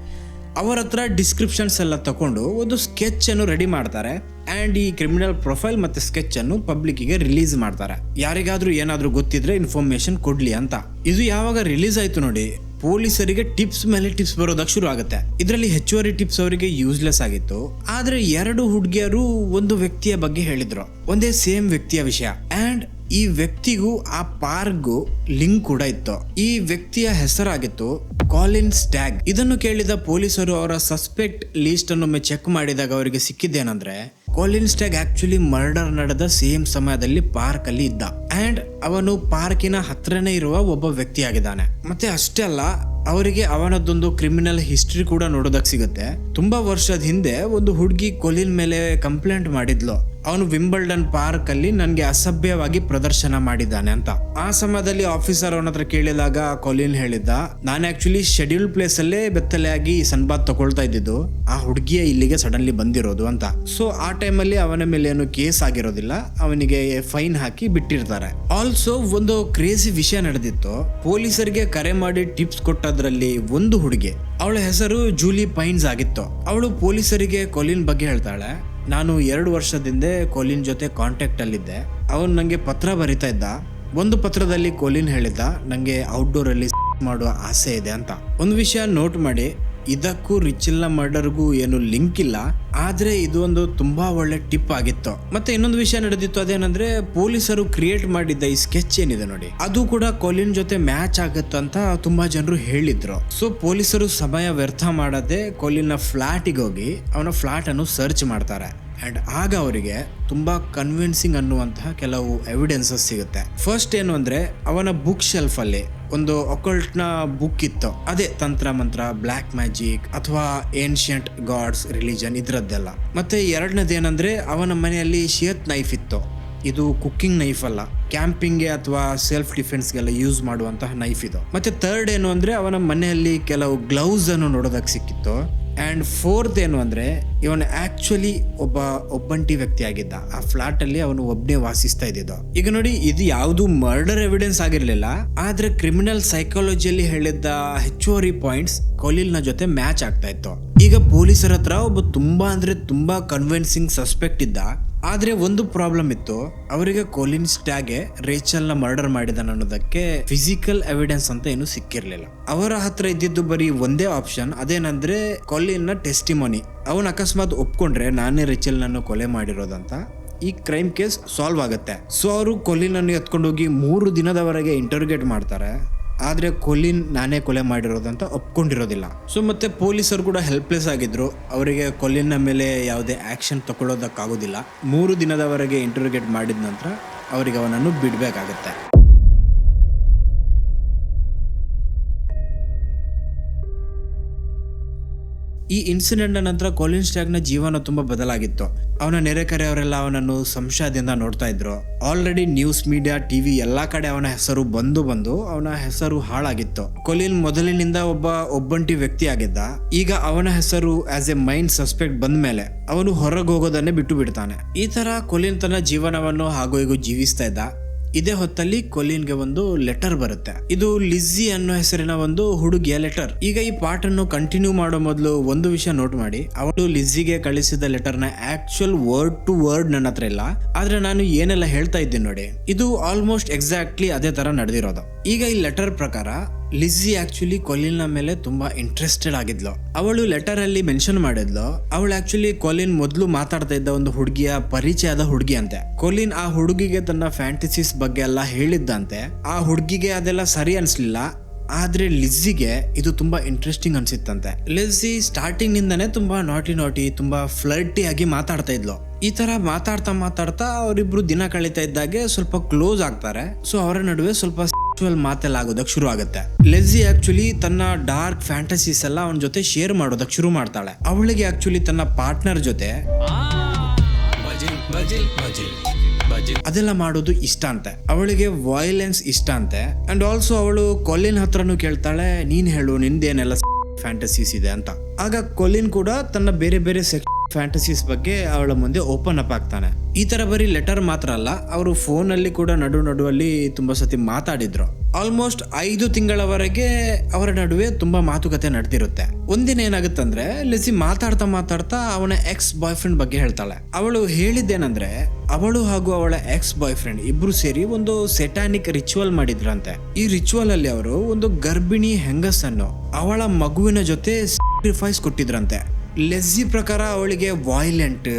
ಅವರ ಹತ್ರ ಡಿಸ್ಕ್ರಿಪ್ಷನ್ಸ್ ಎಲ್ಲ ತಗೊಂಡು ಒಂದು ಸ್ಕೆಚ್ ಅನ್ನು ರೆಡಿ ಮಾಡ್ತಾರೆ. ಅಂಡ್ ಈ ಕ್ರಿಮಿನಲ್ ಪ್ರೊಫೈಲ್ ಮತ್ತೆ ಸ್ಕೆಚ್ ಅನ್ನು ಪಬ್ಲಿಕ್ಗೆ ರಿಲೀಸ್ ಮಾಡ್ತಾರೆ, ಯಾರಿಗಾದ್ರೂ ಏನಾದ್ರೂ ಗೊತ್ತಿದ್ರೆ ಇನ್ಫಾರ್ಮೇಶನ್ ಕೊಡ್ಲಿ ಅಂತ. ಇದು ಯಾವಾಗ ರಿಲೀಸ್ ಆಯ್ತು ನೋಡಿ, ಪೊಲೀಸರಿಗೆ ಟಿಪ್ಸ್ ಮೇಲೆ ಟಿಪ್ಸ್ ಬರೋದಕ್ಕೆ ಶುರು ಆಗುತ್ತೆ. ಇದರಲ್ಲಿ ಹೆಚ್ಚುವರಿ ಟಿಪ್ಸ್ ಅವರಿಗೆ ಯೂಸ್ಲೆಸ್ ಆಗಿತ್ತು. ಆದ್ರೆ 2 ಹುಡುಗಿಯರು ಒಂದು ವ್ಯಕ್ತಿಯ ಬಗ್ಗೆ ಹೇಳಿದ್ರು, ಒಂದೇ ಸೇಮ್ ವ್ಯಕ್ತಿಯ ವಿಷಯ. ಅಂಡ್ ಈ ವ್ಯಕ್ತಿಗೂ ಆ ಪಾರ್ಕ್ಗೂ ಲಿಂಕ್ ಕೂಡ ಇತ್ತು. ಈ ವ್ಯಕ್ತಿಯ ಹೆಸರಾಗಿತ್ತು ಕಾಲಿನ್ ಸ್ಟ್ಯಾಗ್. ಇದನ್ನು ಕೇಳಿದ ಪೊಲೀಸರು ಅವರ ಸಸ್ಪೆಕ್ಟ್ ಲಿಸ್ಟ್ ಅನ್ನು ಚೆಕ್ ಮಾಡಿದಾಗ ಅವರಿಗೆ ಸಿಕ್ಕಿದ್ದೇನಂದ್ರೆ ಕಾಲಿನ್ ಸ್ಟ್ಯಾಗ್ ಆಕ್ಚುಲಿ ಮರ್ಡರ್ ನಡೆದ ಸೇಮ್ ಸಮಯದಲ್ಲಿ ಪಾರ್ಕ್ ಅಲ್ಲಿ ಇದ್ದ. ಅಂಡ್ ಅವನು ಪಾರ್ಕಿನ ಹತ್ರನೇ ಇರುವ ಒಬ್ಬ ವ್ಯಕ್ತಿ ಆಗಿದ್ದಾನೆ. ಮತ್ತೆ ಅಷ್ಟೇ ಅಲ್ಲ, ಅವರಿಗೆ ಅವನದೊಂದು ಕ್ರಿಮಿನಲ್ ಹಿಸ್ಟ್ರಿ ಕೂಡ ನೋಡೋದಕ್ಕೆ ಸಿಗುತ್ತೆ. ತುಂಬಾ ವರ್ಷದ ಹಿಂದೆ ಒಂದು ಹುಡುಗಿ ಕೊಲಿನ್ ಮೇಲೆ ಕಂಪ್ಲೇಂಟ್ ಮಾಡಿದ್ಲು. ಅವನು ವಿಂಬಲ್ಡನ್ ಪಾರ್ಕ್ ಅಲ್ಲಿ ನನ್ಗೆ ಅಸಭ್ಯವಾಗಿ ಪ್ರದರ್ಶನ ಮಾಡಿದ್ದಾನೆ ಅಂತ. ಆ ಸಮಯದಲ್ಲಿ ಆಫೀಸರ್ ಅವನ ಹತ್ರ ಕೇಳಿದಾಗ ಕೊಲಿನ್ ಹೇಳಿದ್ದ, ನಾನು ಆಕ್ಚುಲಿ ಶೆಡ್ಯೂಲ್ಡ್ ಪ್ಲೇಸ್ ಅಲ್ಲೇ ಬೆತ್ತಲೆಯಾಗಿ ಸನ್ಬಾತ್ ತಗೊಳ್ತಾ ಇದ್ದಿದ್ದು, ಆ ಹುಡುಗಿಯ ಇಲ್ಲಿಗೆ ಸಡನ್ಲಿ ಬಂದಿರೋದು ಅಂತ. ಸೊ ಆ ಟೈಮಲ್ಲಿ ಅವನ ಮೇಲೆ ಏನು ಕೇಸ್ ಆಗಿರೋದಿಲ್ಲ, ಅವನಿಗೆ ಫೈನ್ ಹಾಕಿ ಬಿಟ್ಟಿರ್ತಾರೆ. ಆಲ್ಸೋ ಒಂದು ಕ್ರೇಜಿ ವಿಷಯ ನಡೆದಿತ್ತು. ಪೊಲೀಸರಿಗೆ ಕರೆ ಮಾಡಿ ಟಿಪ್ಸ್ ಕೊಟ್ಟದ್ರಲ್ಲಿ ಒಂದು ಹುಡುಗಿ, ಅವಳ ಹೆಸರು ಜೂಲಿ ಪೈನ್ಸ್ ಆಗಿತ್ತು. ಅವಳು ಪೊಲೀಸರಿಗೆ ಕೊಲಿನ್ ಬಗ್ಗೆ ಹೇಳ್ತಾಳೆ, ನಾನು 2 ವರ್ಷದಿಂದ ಕೊಲಿನ್ ಜೊತೆ ಕಾಂಟ್ಯಾಕ್ಟ್ ಅಲ್ಲಿದ್ದೆ. ಅವನು ನಂಗೆ ಪತ್ರ ಬರಿತಾ ಇದ್ದ. ಒಂದು ಪತ್ರದಲ್ಲಿ ಕೊಲಿನ್ ಹೇಳಿದ್ದ, ನಂಗೆ ಔಟ್ಡೋರ್ ಅಲ್ಲಿ ಮಾಡುವ ಆಸೆ ಇದೆ ಅಂತ. ಒಂದು ವಿಷಯ ನೋಟ್ ಮಾಡಿ, ಇದಕ್ಕೂ ರಿಚಿಲ್ನ ಮರ್ಡರ್ಗೂ ಏನು ಲಿಂಕ್ ಇಲ್ಲ, ಆದ್ರೆ ಇದು ಒಂದು ತುಂಬಾ ಒಳ್ಳೆ ಟಿಪ್ ಆಗಿತ್ತು. ಮತ್ತೆ ಇನ್ನೊಂದು ವಿಷಯ ನಡೆದಿತ್ತು, ಅದೇನಂದ್ರೆ ಪೊಲೀಸರು ಕ್ರಿಯೇಟ್ ಮಾಡಿದ್ದ ಈ ಸ್ಕೆಚ್ ಏನಿದೆ ನೋಡಿ, ಅದು ಕೂಡ ಕೊಲಿನ್ ಜೊತೆ ಮ್ಯಾಚ್ ಆಗುತ್ತೆ ಅಂತ ತುಂಬಾ ಜನರು ಹೇಳಿದ್ರು. ಸೊ ಪೊಲೀಸರು ಸಮಯ ವ್ಯರ್ಥ ಮಾಡದೆ ಕೊಲಿನ್ ಫ್ಲಾಟಿಗೆ ಹೋಗಿ ಅವನ ಫ್ಲಾಟ್ ಅನ್ನು ಸರ್ಚ್ ಮಾಡ್ತಾರೆ. ಅಂಡ್ ಆಗ ಅವರಿಗೆ ತುಂಬಾ ಕನ್ವಿನ್ಸಿಂಗ್ ಅನ್ನುವಂತಹ ಕೆಲವು ಎವಿಡೆನ್ಸಸ್ ಸಿಗುತ್ತೆ. ಫಸ್ಟ್ ಏನು ಅಂದ್ರೆ, ಅವನ ಬುಕ್ ಶೆಲ್ಫ್ ಅಲ್ಲಿ ಒಂದು ಅಕಲ್ಟ್ ನ ಬುಕ್ ಇತ್ತು, ಅದೇ ತಂತ್ರ ಮಂತ್ರ, ಬ್ಲ್ಯಾಕ್ ಮ್ಯಾಜಿಕ್ ಅಥವಾ ಏನ್ಷಿಯಂಟ್ ಗಾಡ್ಸ್ ರಿಲಿಜನ್ ಇದ್ರದ್ದೆಲ್ಲ. ಮತ್ತೆ ಎರಡನೇದೇನಂದ್ರೆ, ಅವನ ಮನೆಯಲ್ಲಿ ಶಿಯತ್ ನೈಫ್ ಇತ್ತು. ಇದು ಕುಕ್ಕಿಂಗ್ ನೈಫ್ ಅಲ್ಲ, ಕ್ಯಾಂಪಿಂಗ್ಗೆ ಅಥವಾ ಸೆಲ್ಫ್ ಡಿಫೆನ್ಸ್ಗೆಲ್ಲ ಯೂಸ್ ಮಾಡುವಂತಹ ನೈಫ್ ಇದು. ಮತ್ತೆ ಥರ್ಡ್ ಏನು ಅಂದ್ರೆ, ಅವನ ಮನೆಯಲ್ಲಿ ಕೆಲವು ಗ್ಲೌಸ್ ಅನ್ನು ನೋಡೋದಕ್ಕೆ ಸಿಕ್ಕಿತ್ತು. ಅಂಡ್ ಫೋರ್ತ್ ಏನು ಅಂದ್ರೆ, ಇವನು ಆಕ್ಚುಲಿ ಒಬ್ಬಂಟಿ ವ್ಯಕ್ತಿ ಆಗಿದ್ದ. ಆ ಫ್ಲಾಟ್ ಅಲ್ಲಿ ಅವನು ಒಬ್ಬನೇ ವಾಸಿಸ್ತಾ ಇದ್ದಿದ್ದು. ಈಗ ನೋಡಿ, ಇದು ಯಾವುದು ಮರ್ಡರ್ ಎವಿಡೆನ್ಸ್ ಆಗಿರ್ಲಿಲ್ಲ, ಆದ್ರೆ ಕ್ರಿಮಿನಲ್ ಸೈಕಾಲಜಿಯಲ್ಲಿ ಹೇಳಿದ್ದ ಹೆಚ್ಚುವರಿ ಪಾಯಿಂಟ್ಸ್ ಕೊಲಿನ್ ನ ಜೊತೆ ಮ್ಯಾಚ್ ಆಗ್ತಾ ಇತ್ತು. ಈಗ ಪೊಲೀಸರ ಹತ್ರ ಒಬ್ಬ ತುಂಬಾ ಕನ್ವಿನ್ಸಿಂಗ್ ಸಸ್ಪೆಕ್ಟ್ ಇದ್ದ. ಆದ್ರೆ ಒಂದು ಪ್ರಾಬ್ಲಮ್ ಇತ್ತು, ಅವರಿಗೆ ಕೊಲಿನ್ ಸ್ಟ್ಯಾಗೆ ರೇಚಲ್ ನ ಮರ್ಡರ್ ಮಾಡಿದಾನ ಅನ್ನೋದಕ್ಕೆ ಫಿಸಿಕಲ್ ಎವಿಡೆನ್ಸ್ ಅಂತ ಏನು ಸಿಕ್ಕಿರ್ಲಿಲ್ಲ. ಅವರ ಹತ್ರ ಇದ್ದಿದ್ದು ಬರೀ ಒಂದೇ ಆಪ್ಷನ್, ಅದೇನಂದ್ರೆ ಕೊಲಿನ್ ನ ಟೆಸ್ಟಿಮೋನಿ. ಅವನ್ ಅಕಸ್ಮಾತ್ ಒಪ್ಕೊಂಡ್ರೆ ನಾನೇ ರೇಚಲ್ ನನ್ನು ಕೊಲೆ ಮಾಡಿರೋದಂತ, ಈ ಕ್ರೈಮ್ ಕೇಸ್ ಸಾಲ್ವ್ ಆಗುತ್ತೆ. ಸೊ ಅವರು ಕೊಲಿನ್ ಅನ್ನು ಎತ್ಕೊಂಡೋಗಿ 3 ದಿನದವರೆಗೆ ಇಂಟರ್ರೋಗೇಟ್ ಮಾಡ್ತಾರೆ. ಆದ್ರೆ ಕೊಲಿನ್ ನಾನೇ ಕೊಲೆ ಮಾಡಿರೋದಂತ ಒಪ್ಕೊಂಡಿರೋದಿಲ್ಲ. ಸೊ ಮತ್ತೆ ಪೊಲೀಸರು ಕೂಡ ಹೆಲ್ಪ್ಲೆಸ್ ಆಗಿದ್ರು. ಅವರಿಗೆ ಕೊಲಿನ್ನ ಮೇಲೆ ಯಾವುದೇ ಆಕ್ಷನ್ ತಗೊಳ್ಳೋದಕ್ಕಾಗೋದಿಲ್ಲ. 3 ದಿನದವರೆಗೆ ಇಂಟರ್ರೋಗೇಟ್ ಮಾಡಿದ ನಂತರ ಅವರಿಗೆ ಅವನನ್ನು ಬಿಡಬೇಕಾಗತ್ತೆ. ಈ ಇನ್ಸಿಡೆಂಟ್ ನಂತರ ಕೊಲಿನ್ ಸ್ಟ್ಯಾಗ್ ನ ಜೀವನ ತುಂಬಾ ಬದಲಾಗಿತ್ತು. ಅವನ ನೆರೆಕರೆಯವರೆಲ್ಲ ಅವನನ್ನು ಸಂಶಯದಿಂದ ನೋಡ್ತಾ ಇದ್ರು. ಆಲ್ರೆಡಿ ನ್ಯೂಸ್ ಮೀಡಿಯಾ, ಟಿವಿ ಎಲ್ಲಾ ಕಡೆ ಅವನ ಹೆಸರು ಬಂದು ಅವನ ಹೆಸರು ಹಾಳಾಗಿತ್ತು. ಕೊಲಿನ್ ಮೊದಲಿನಿಂದ ಒಬ್ಬಂಟಿ ವ್ಯಕ್ತಿ ಆಗಿದ್ದ. ಈಗ ಅವನ ಹೆಸರು ಆಸ್ ಎ ಮೈನ್ ಸಸ್ಪೆಕ್ಟ್ ಬಂದ ಮೇಲೆ ಅವನು ಹೊರಗೆ ಹೋಗೋದನ್ನೇ ಬಿಟ್ಟು ಬಿಡ್ತಾನೆ. ಈ ತರ ಕೊಲಿನ್ ತನ್ನ ಜೀವನವನ್ನು ಹಾಗೂ ಹೀಗೂ ಜೀವಿಸ್ತಾ ಇದ್ದ. ಇದೇ ಹೊತ್ತಲ್ಲಿ ಕೊಲಿನ್ಗೆ ಒಂದು ಲೆಟರ್ ಬರುತ್ತೆ. ಇದು ಲಿಜ್ಜಿ ಅನ್ನೋ ಹೆಸರಿನ ಒಂದು ಹುಡುಗಿಯ ಲೆಟರ್. ಈಗ ಈ ಪಾರ್ಟ್ ಅನ್ನು ಕಂಟಿನ್ಯೂ ಮಾಡೋ ಮೊದಲು ಒಂದು ವಿಷಯ ನೋಟ್ ಮಾಡಿ, ಅವಳು ಲಿಜ್ಜಿಗೆ ಕಳಿಸಿದ ಲೆಟರ್ ನ ಆಕ್ಚುಯಲ್ ವರ್ಡ್ ಟು ವರ್ಡ್ ನನ್ನ ಹತ್ರ ಇಲ್ಲ, ಆದ್ರೆ ನಾನು ಏನೆಲ್ಲ ಹೇಳ್ತಾ ಇದ್ದೀನಿ ನೋಡಿ, ಇದು ಆಲ್ಮೋಸ್ಟ್ ಎಕ್ಸಾಕ್ಟ್ಲಿ ಅದೇ ತರ ನಡೆದಿರೋದು. ಈಗ ಈ ಲೆಟರ್ ಪ್ರಕಾರ ಲಿಜ್ಜಿ ಆಕ್ಚುಲಿ ಕೊಲಿನ್ ಮೇಲೆ ತುಂಬಾ ಇಂಟ್ರೆಸ್ಟೆಡ್ ಆಗಿದ್ಲು. ಅವಳು ಲೆಟರ್ ಅಲ್ಲಿ ಮೆನ್ಷನ್ ಮಾಡಿದ್ಲು, ಅವಳು ಆಕ್ಚುಲಿ ಕೊಲಿನ್ ಮೊದಲು ಮಾತಾಡ್ತಾ ಇದ್ದ ಒಂದು ಹುಡುಗಿಯ ಪರಿಚಯದ ಹುಡುಗಿ ಅಂತೆ. ಕೊಲಿನ್ ಆ ಹುಡುಗಿಗೆ ತನ್ನ ಫ್ಯಾಂಟಸೀಸ್ ಬಗ್ಗೆ ಎಲ್ಲ ಹೇಳಿದ್ದಂತೆ. ಆ ಹುಡುಗಿಗೆ ಅದೆಲ್ಲ ಸರಿ ಅನ್ಸ್ಲಿಲ್ಲ, ಆದ್ರೆ ಲಿಜ್ಜಿಗೆ ಇದು ತುಂಬಾ ಇಂಟ್ರೆಸ್ಟಿಂಗ್ ಅನ್ಸಿತ್ತಂತೆ. ಲಿಜ್ಜಿ ಸ್ಟಾರ್ಟಿಂಗ್ ನಿಂದಾನೆ ತುಂಬಾ ನಾಟಿ ತುಂಬಾ ಫ್ಲರ್ಟಿ ಆಗಿ ಮಾತಾಡ್ತಾ ಇದ್ಲು. ಈ ತರ ಮಾತಾಡ್ತಾ ಅವರಿಬ್ರು ದಿನ ಕಳೀತಾ ಇದ್ದಾಗೆ ಸ್ವಲ್ಪ ಕ್ಲೋಸ್ ಆಗ್ತಾರೆ. ಸೊ ಅವರ ನಡುವೆ ಸ್ವಲ್ಪ ಮಾತೆಲ್ಲ ಆಗೋದಕ್ಕೆ ಶುರು ಆಗುತ್ತೆ. ಲಿಜ್ಜಿ ಆಕ್ಚುಲಿ ತನ್ನ ಡಾರ್ಕ್ ಫ್ಯಾಂಟಸೀಸ್ ಎಲ್ಲ ಅವನ ಜೊತೆ ಶೇರ್ ಮಾಡೋದಕ್ಕೆ ಶುರು ಮಾಡ್ತಾಳೆ. ಅವಳಿಗೆ ಆಕ್ಚುಲಿ ತನ್ನ ಪಾರ್ಟ್ನರ್ ಜೊತೆ ಅದೆಲ್ಲ ಮಾಡೋದು ಇಷ್ಟ ಅಂತೆ. ಅವಳಿಗೆ ವೈಲೆನ್ಸ್ ಇಷ್ಟ ಅಂತೆ. ಅಂಡ್ ಆಲ್ಸೋ ಅವಳು ಕೊಲಿನ್ ಹತ್ರನು ಕೇಳ್ತಾಳೆ, ನೀನ್ ಹೇಳು ನಿಂದೇನೆಲ್ಲ ಫ್ಯಾಂಟಸೀಸ್ ಇದೆ ಅಂತ. ಆಗ ಕೊಲಿನ್ ಕೂಡ ತನ್ನ ಬೇರೆ ಬೇರೆ ಫ್ಯಾಂಟಸೀಸ್ ಬಗ್ಗೆ ಅವಳ ಮುಂದೆ ಓಪನ್ ಅಪ್ ಆಗ್ತಾನೆ. ಈ ತರ ಬರೀ ಲೆಟರ್ ಮಾತ್ರ ಅಲ್ಲ, ಅವರು ಫೋನ್ ಅಲ್ಲಿ ಕೂಡ ನಡುವಲ್ಲಿ ತುಂಬಾ ಸತಿ ಮಾತಾಡಿದ್ರು. ಆಲ್ಮೋಸ್ಟ್ 5 ತಿಂಗಳವರೆಗೆ ಅವರ ನಡುವೆ ತುಂಬಾ ಮಾತುಕತೆ ನಡೆದಿರುತ್ತೆ. ಒಂದಿನ ಏನಾಗುತ್ತಂದ್ರೆ, ಲಿಜ್ಜಿ ಮಾತಾಡ್ತಾ ಅವನ ಎಕ್ಸ್ ಬಾಯ್ ಫ್ರೆಂಡ್ ಬಗ್ಗೆ ಹೇಳ್ತಾಳೆ. ಅವಳು ಹೇಳಿದ್ದೇನಂದ್ರೆ, ಅವಳು ಹಾಗೂ ಅವಳ ಎಕ್ಸ್ ಬಾಯ್ ಫ್ರೆಂಡ್ ಇಬ್ರು ಸೇರಿ ಒಂದು ಸೆಟಾನಿಕ್ ರಿಚುವಲ್ ಮಾಡಿದ್ರಂತೆ. ಈ ರಿಚುವಲ್ ಅಲ್ಲಿ ಅವರು ಒಂದು ಗರ್ಭಿಣಿ ಹೆಂಗಸನ್ನು ಅವಳ ಮಗುವಿನ ಜೊತೆ ಸ್ಯಾಕ್ರಿಫೈಸ್ ಕೊಟ್ಟಿದ್ರಂತೆ. ಲಿಜ್ಜಿ ಪ್ರಕಾರ ಅವಳಿಗೆ ವಾಯ್ಲೆಂಟ್,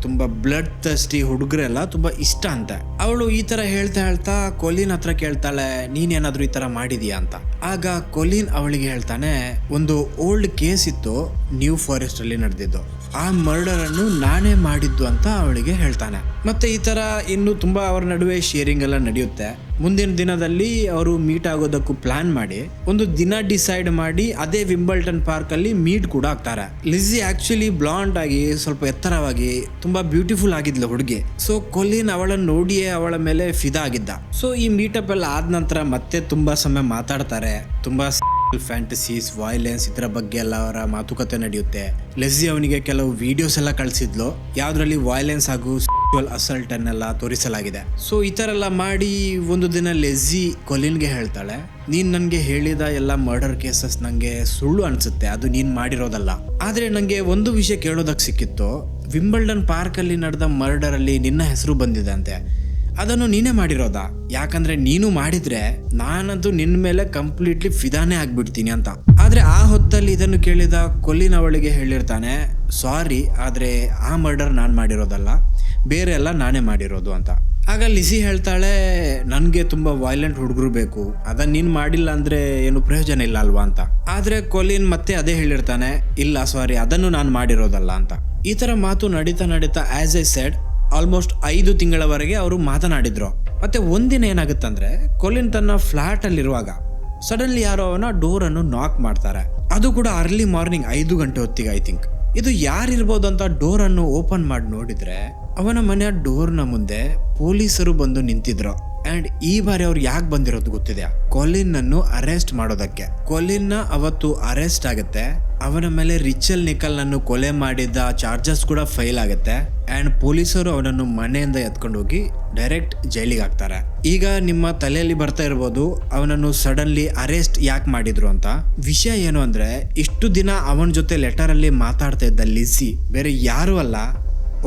ತುಂಬಾ ಬ್ಲಡ್ ಥರ್ಸ್ಟಿ ಹುಡುಗರೆಲ್ಲ ತುಂಬಾ ಇಷ್ಟ ಅಂತ. ಅವಳು ಈ ತರ ಹೇಳ್ತಾ ಕೊಲಿನ್ ಹತ್ರ ಕೇಳ್ತಾಳೆ, ನೀನೇನಾದ್ರೂ ಈ ತರ ಮಾಡಿದೀಯಾ ಅಂತ. ಆಗ ಕೊಲಿನ್ ಅವಳಿಗೆ ಹೇಳ್ತಾನೆ, ಒಂದು ಓಲ್ಡ್ ಕೇಸ್ ಇತ್ತು ನ್ಯೂ ಫಾರೆಸ್ಟ್ ಅಲ್ಲಿ ನಡೆದಿದ್ದು. ಆ ಮರ್ಡರ್ ಅನ್ನು ನಾನೇ ಮಾಡಿದ್ದು ಅಂತ ಅವಳಿಗೆ ಹೇಳ್ತಾನೆ. ಮತ್ತೆ ಈ ತರ ಇನ್ನು ತುಂಬಾ ಅವರ ನಡುವೆ ಶೇರಿಂಗ್ ಎಲ್ಲ ನಡೆಯುತ್ತೆ. ಮುಂದಿನ ದಿನದಲ್ಲಿ ಅವರು ಮೀಟ್ ಆಗೋದಕ್ಕೂ ಪ್ಲಾನ್ ಮಾಡಿ ಒಂದು ದಿನ ಡಿಸೈಡ್ ಮಾಡಿ ಅದೇ ವಿಂಬಲ್ಟನ್ ಪಾರ್ಕ್ ಅಲ್ಲಿ ಮೀಟ್ ಕೂಡ ಆಗ್ತಾರೆ. ಲಿಝಿ ಆಕ್ಚುಲಿ ಬ್ಲಾಂಡ್ ಆಗಿ ಸ್ವಲ್ಪ ಎತ್ತರವಾಗಿ ತುಂಬಾ ಬ್ಯೂಟಿಫುಲ್ ಆಗಿದ್ಲು ಹುಡುಗಿ. ಸೊ ಕೊಲಿನ್ ಅವಳನ್ನು ನೋಡಿಯೇ ಅವಳ ಮೇಲೆ ಫಿದಾ ಆಗಿದ್ದ. ಸೊ ಈ ಮೀಟಪ್ ಎಲ್ಲ ಆದ ನಂತರ ಮತ್ತೆ ತುಂಬಾ ಸಮಯ ಮಾತಾಡ್ತಾರೆ. ತುಂಬಾ ಫ್ಯಾಂಟಸೀಸ್, ವೈಲೆನ್ಸ್ ಇದರ ಬಗ್ಗೆ ಎಲ್ಲ ಅವರ ಮಾತುಕತೆ ನಡೆಯುತ್ತೆ. ಲೆಸ್ಸಿ ಅವನಿಗೆ ಕೆಲವು ವಿಡಿಯೋಸ್ ಎಲ್ಲ ಕಳಿಸಿದ್ಲು, ಯಾವ್ದ್ರಲ್ಲಿ ವೈಲೆನ್ಸ್ ಹಾಗೂ ಅಸಲ್ಟ್ ಅನ್ನೆಲ್ಲ ತೋರಿಸಲಾಗಿದೆ. ಸೊ ಈ ತರ ಎಲ್ಲ ಮಾಡಿ ಒಂದು ದಿನ ಲೆಸ್ಸಿ ಕೊಲಿನ್ಗೆ ಹೇಳ್ತಾಳೆ, ನೀನ್ ನನ್ಗೆ ಹೇಳಿದ ಎಲ್ಲ ಮರ್ಡರ್ ಕೇಸಸ್ ನಂಗೆ ಸುಳ್ಳು ಅನ್ಸುತ್ತೆ, ಅದು ನೀನ್ ಮಾಡಿರೋದಲ್ಲ. ಆದ್ರೆ ನಂಗೆ ಒಂದು ವಿಷಯ ಕೇಳೋದಕ್ ಸಿಕ್ಕಿತ್ತು, ವಿಂಬಲ್ಡನ್ ಪಾರ್ಕ್ ಅಲ್ಲಿ ನಡೆದ ಮರ್ಡರ್ ಅಲ್ಲಿ ನಿನ್ನ ಹೆಸರು ಬಂದಿದೆ ಅಂತೆ, ಅದನ್ನು ನೀನೇ ಮಾಡಿರೋದಾ? ಯಾಕಂದ್ರೆ ನೀನು ಮಾಡಿದ್ರೆ ನಾನಂತೂ ನಿನ್ನ ಮೇಲೆ ಕಂಪ್ಲೀಟ್ಲಿ ಫಿದಾನೇ ಆಗ್ಬಿಡ್ತೀನಿ ಅಂತ. ಆದ್ರೆ ಆ ಹೊತ್ತಲ್ಲಿ ಇದನ್ನು ಕೇಳಿದ ಕೊಲಿನ್ ಅವಳಿಗೆ ಹೇಳಿರ್ತಾನೆ, ಸಾರಿ, ಆದ್ರೆ ಆ ಮರ್ಡರ್ ನಾನು ಮಾಡಿರೋದಲ್ಲ, ಬೇರೆ ಎಲ್ಲ ನಾನೇ ಮಾಡಿರೋದು ಅಂತ. ಆಗ ಲಿಸಿ ಹೇಳ್ತಾಳೆ, ನನ್ಗೆ ತುಂಬಾ ವೈಲೆಂಟ್ ಹುಡುಗರು ಬೇಕು, ಅದನ್ನ ನೀನ್ ಮಾಡಿಲ್ಲ ಅಂದ್ರೆ ಏನು ಪ್ರಯೋಜನ ಇಲ್ಲ ಅಲ್ವಾ ಅಂತ. ಆದ್ರೆ ಕೊಲಿನ್ ಮತ್ತೆ ಅದೇ ಹೇಳಿರ್ತಾನೆ, ಇಲ್ಲ ಸಾರಿ, ಅದನ್ನು ನಾನು ಮಾಡಿರೋದಲ್ಲ ಅಂತ. ಈ ತರ ಮಾತು ನಡೀತಾ ಆಸ್ ಐ ಸೆಡ್ ಆಲ್ಮೋಸ್ಟ್ 5 ತಿಂಗಳವರೆಗೆ ಅವರು ಮಾತನಾಡಿದ್ರು. ಮತ್ತೆ ಒಂದಿನ ಏನಾಗುತ್ತಂದ್ರೆ, ಕೊಲಿನ್ ತನ್ನ ಫ್ಲಾಟ್ ಅಲ್ಲಿರುವಾಗ ಸಡನ್ಲಿ ಯಾರೋ ಅವನ ಡೋರ್ ಅನ್ನು ನಾಕ್ ಮಾಡ್ತಾರೆ. ಅದು ಕೂಡ ಅರ್ಲಿ ಮಾರ್ನಿಂಗ್ 5 ಗಂಟೆ ಹೊತ್ತಿಗೆ. ಐ ಥಿಂಕ್ ಇದು ಯಾರಿರ್ಬೋದು ಅಂತ ಡೋರ್ ಅನ್ನು ಓಪನ್ ಮಾಡಿ ನೋಡಿದ್ರೆ ಅವನ ಮನೆಯ ಡೋರ್ನ ಮುಂದೆ ಪೊಲೀಸರು ಬಂದು ನಿಂತಿದ್ರು. ಅಂಡ್ ಈ ಬಾರಿ ಅವ್ರು ಯಾಕೆ ಬಂದಿರೋದು ಗೊತ್ತಿದೆ, ಕೊಲಿನ್ ಅನ್ನು ಅರೆಸ್ಟ್ ಮಾಡೋದಕ್ಕೆ. ಕೊಲಿನ್ ಅವತ್ತು ಅರೆಸ್ಟ್ ಆಗುತ್ತೆ. ಅವನ ಮೇಲೆ ರಿಚಲ್ ನಿಕಲ್ ನನ್ನು ಕೊಲೆ ಮಾಡಿದ ಚಾರ್ಜಸ್ ಕೂಡ ಫೈಲ್ ಆಗುತ್ತೆ. ಅಂಡ್ ಪೊಲೀಸರು ಅವನನ್ನು ಮನೆಯಿಂದ ಎತ್ಕೊಂಡು ಹೋಗಿ ಡೈರೆಕ್ಟ್ ಜೈಲಿಗೆ ಹಾಕ್ತಾರೆ. ಈಗ ನಿಮ್ಮ ತಲೆಯಲ್ಲಿ ಬರ್ತಾ ಇರ್ಬೋದು, ಅವನನ್ನು ಸಡನ್ಲಿ ಅರೆಸ್ಟ್ ಯಾಕೆ ಮಾಡಿದ್ರು ಅಂತ. ವಿಷಯ ಏನು ಅಂದ್ರೆ, ಇಷ್ಟು ದಿನ ಅವನ ಜೊತೆ ಲೆಟರ್ ಅಲ್ಲಿ ಮಾತಾಡ್ತಾ ಇದ್ದ ಲಿಸಿ ಬೇರೆ ಯಾರು ಅಲ್ಲ,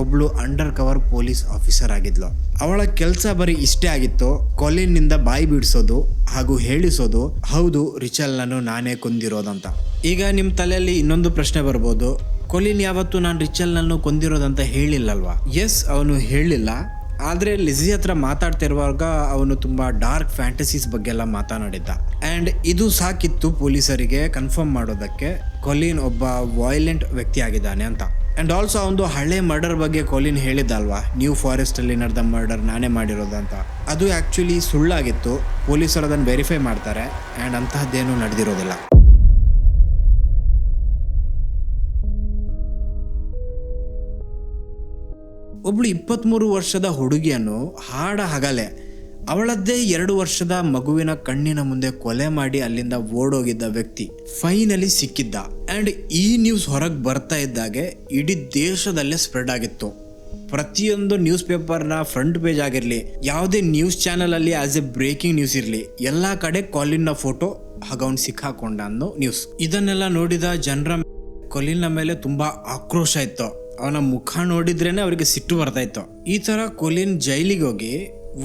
ಒಬ್ಳು ಅಂಡರ್ ಕವರ್ ಪೊಲೀಸ್ ಆಫೀಸರ್ ಆಗಿದ್ಲು. ಅವಳ ಕೆಲಸ ಬರೀ ಇಷ್ಟೇ ಆಗಿತ್ತು, ಕೊಲಿನ್ ನಿಂದ ಬಾಯಿ ಬಿಡಿಸೋದು ಹಾಗೂ ಹೇಳಿಸೋದು, ಹೌದು ರಿಚಲ್ ನನ್ನು ನಾನೇ ಕೊಂದಿರೋದಂತ. ಈಗ ನಿಮ್ ತಲೆಯಲ್ಲಿ ಇನ್ನೊಂದು ಪ್ರಶ್ನೆ ಬರ್ಬೋದು, ಕೊಲಿನ್ ಯಾವತ್ತು ನಾನು ರಿಚಲ್ ನನ್ನು ಕೊಂದಿರೋದಂತ ಹೇಳಿಲ್ಲಲ್ವಾ? ಎಸ್, ಅವನು ಹೇಳಿಲ್ಲ. ಆದ್ರೆ ಲಿಸಿ ಹತ್ರ ಮಾತಾಡ್ತಿರುವಾಗ ಅವನು ತುಂಬಾ ಡಾರ್ಕ್ ಫ್ಯಾಂಟಸೀಸ್ ಬಗ್ಗೆ ಎಲ್ಲ ಮಾತನಾಡಿದ್ದ. ಅಂಡ್ ಇದು ಸಾಕಿತ್ತು ಪೊಲೀಸರಿಗೆ ಕನ್ಫರ್ಮ್ ಮಾಡೋದಕ್ಕೆ ಕೊಲಿನ್ ಒಬ್ಬ ವೈಲೆಂಟ್ ವ್ಯಕ್ತಿ ಆಗಿದ್ದಾನೆ ಅಂತ. ಅಂಡ್ ಆಲ್ಸೋ ಒಂದು ಹಳೆ ಮರ್ಡರ್ ಬಗ್ಗೆ ಕೊಲಿನ್ ಹೇಳಿದ್ದಲ್ವಾ, ನ್ಯೂ ಫಾರೆಸ್ಟ್ ಅಲ್ಲಿ ನಡೆದ ಮರ್ಡರ್ ನಾನೇ ಮಾಡಿರೋದಂತ. ಅದು ಆಕ್ಚುಲಿ ಸುಳ್ಳಾಗಿತ್ತು. ಪೊಲೀಸರು ಅದನ್ನು ವೆರಿಫೈ ಮಾಡ್ತಾರೆ. ಅಂಡ್ ಅಂತಹದ್ದೇನು ನಡೆದಿರೋದಿಲ್ಲ. ಒಬ್ಳು 23 ವರ್ಷದ ಹುಡುಗಿಯನ್ನು ಹಾಡ ಹಗಲೆ ಅವಳದ್ದೇ 2 ವರ್ಷದ ಮಗುವಿನ ಕಣ್ಣಿನ ಮುಂದೆ ಕೊಲೆ ಮಾಡಿ ಅಲ್ಲಿಂದ ಓಡೋಗಿದ್ದ ವ್ಯಕ್ತಿ ಫೈನಲಿ ಸಿಕ್ಕಿದ್ದ. ಅಂಡ್ ಈ ನ್ಯೂಸ್ ಹೊರಗೆ ಬರ್ತಾ ಇದ್ದಾಗೆ ಇಡೀ ದೇಶದಲ್ಲೇ ಸ್ಪ್ರೆಡ್ ಆಗಿತ್ತು. ಪ್ರತಿಯೊಂದು ನ್ಯೂಸ್ ಪೇಪರ್ನ ಫ್ರಂಟ್ ಪೇಜ್ ಆಗಿರ್ಲಿ, ಯಾವುದೇ ನ್ಯೂಸ್ ಚಾನೆಲ್ ಅಲ್ಲಿ ಆಸ್ ಎ ಬ್ರೇಕಿಂಗ್ ನ್ಯೂಸ್ ಇರ್ಲಿ, ಎಲ್ಲಾ ಕಡೆ ಕೊಲಿನ್ನ ಫೋಟೋ ಹಾಗ ಅವ್ನು ಸಿಕ್ಕಾಕೊಂಡ ಅನ್ನೋ ನ್ಯೂಸ್. ಇದನ್ನೆಲ್ಲ ನೋಡಿದ ಜನರ ಕೊಲಿನ್ನ ಮೇಲೆ ತುಂಬಾ ಆಕ್ರೋಶ ಇತ್ತು. ಅವನ ಮುಖ ನೋಡಿದ್ರೇನೆ ಅವರಿಗೆ ಸಿಟ್ಟು ಬರ್ತಾ ಇತ್ತು. ಈ ತರ ಕೊಲಿನ್ ಜೈಲಿಗೆ ಹೋಗಿ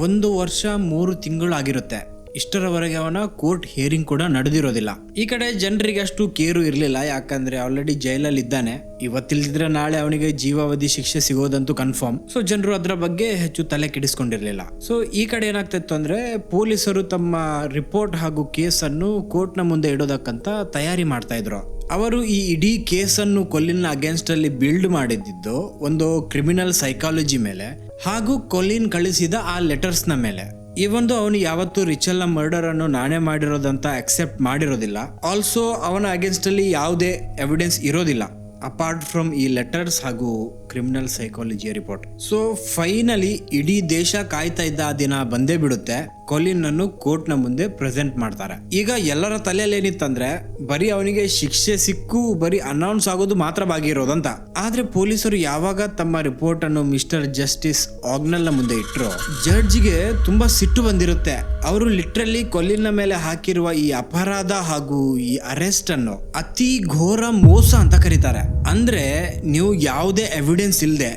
1 ವರ್ಷ 3 ತಿಂಗಳು ಆಗಿರುತ್ತೆ. ಇಷ್ಟರವರೆಗೆ ಅವನ ಕೋರ್ಟ್ ಹಿಯರಿಂಗ್ ಕೂಡ ನಡೆದಿರೋದಿಲ್ಲ. ಈ ಕಡೆ ಜನರಿಗೆ ಅಷ್ಟು ಕೇರು ಇರಲಿಲ್ಲ, ಯಾಕಂದ್ರೆ ಆಲ್ರೆಡಿ ಜೈಲಲ್ಲಿ ಇದ್ದಾನೆ. ಇವತ್ತಿಲ್ದಿದ್ರೆ ನಾಳೆ ಅವನಿಗೆ ಜೀವಾವಧಿ ಶಿಕ್ಷೆ ಸಿಗೋದಂತೂ ಕನ್ಫರ್ಮ್. ಸೊ ಜನರು ಅದರ ಬಗ್ಗೆ ಹೆಚ್ಚು ತಲೆ ಕೆಡಿಸ್ಕೊಂಡಿರ್ಲಿಲ್ಲ. ಸೊ ಈ ಕಡೆ ಏನಾಗ್ತಿತ್ತು ಅಂದ್ರೆ, ಪೊಲೀಸರು ತಮ್ಮ ರಿಪೋರ್ಟ್ ಹಾಗೂ ಕೇಸನ್ನು ಕೋರ್ಟ್ನ ಮುಂದೆ ಇಡೋದಕ್ಕಂತ ತಯಾರಿ ಮಾಡ್ತಾ ಇದ್ರು. ಅವರು ಈ ಇಡೀ ಕೇಸನ್ನು ಕೊಲಿನ್ ಅಗೇನ್ಸ್ಟ್ ಅಲ್ಲಿ ಬಿಲ್ಡ್ ಮಾಡಿದ್ದು ಒಂದು ಕ್ರಿಮಿನಲ್ ಸೈಕಾಲಜಿ ಮೇಲೆ ಹಾಗೂ ಕೊಲಿನ್ ಕಳಿಸಿದ ಆ ಲೆಟರ್ಸ್ ನ ಮೇಲೆ. ಇವೊಂದು ಅವನು ಯಾವತ್ತು ರಿಚಲ್ ನ ಮರ್ಡರ್ ಅನ್ನು ನಾನೇ ಮಾಡಿರೋದಂತ ಅಕ್ಸೆಪ್ಟ್ ಮಾಡಿರೋದಿಲ್ಲ. ಆಲ್ಸೋ ಅವನ ಅಗೇನ್ಸ್ಟ್ ಅಲ್ಲಿ ಯಾವುದೇ ಎವಿಡೆನ್ಸ್ ಇರೋದಿಲ್ಲ ಅಪಾರ್ಟ್ ಫ್ರಮ್ ಈ ಲೆಟರ್ಸ್ ಹಾಗೂ ಕ್ರಿಮಿನಲ್ ಸೈಕಾಲಜಿಯ ರಿಪೋರ್ಟ್. ಸೊ ಫೈನಲಿ ಇಡೀ ದೇಶ ಕಾಯ್ತಾ ಇದ್ದ ಆ ದಿನ ಬಂದೇ ಬಿಡುತ್ತೆ. ಕೊಲಿನ್ ಅನ್ನು ಕೋರ್ಟ್ ನ ಮುಂದೆ ಪ್ರೆಸೆಂಟ್ ಮಾಡ್ತಾರೆ. ಈಗ ಎಲ್ಲರ ತಲೆಯಲ್ಲಿ ಏನಿತ್ತಂದ್ರೆ, ಬರೀ ಅವನಿಗೆ ಶಿಕ್ಷೆ ಸಿಕ್ಕು ಬರೀ ಅನೌನ್ಸ್ ಆಗೋದು ಮಾತ್ರ ಬಾಗಿ ಇರೋದಂತ. ಆದ್ರೆ ಪೊಲೀಸರು ಯಾವಾಗ ತಮ್ಮ ರಿಪೋರ್ಟ್ ಅನ್ನು ಮಿಸ್ಟರ್ ಜಸ್ಟಿಸ್ ಆಗ್ನಲ್ ನ ಮುಂದೆ ಇಟ್ಟರು, ಜಡ್ಜ್ಗೆ ತುಂಬಾ ಸಿಟ್ಟು ಬಂದಿರುತ್ತೆ. ಅವರು ಲಿಟ್ರಲಿ ಕೊಲಿನ್ ಮೇಲೆ ಹಾಕಿರುವ ಈ ಅಪರಾಧ ಹಾಗೂ ಈ ಅರೆಸ್ಟ್ ಅನ್ನು ಅತಿ ಘೋರ ಮೋಸ ಅಂತ ಕರೀತಾರೆ. ಅಂದ್ರೆ ನೀವು ಯಾವುದೇ ಎವಿಡೆನ್ಸ್ ಇಲ್ಲದೆ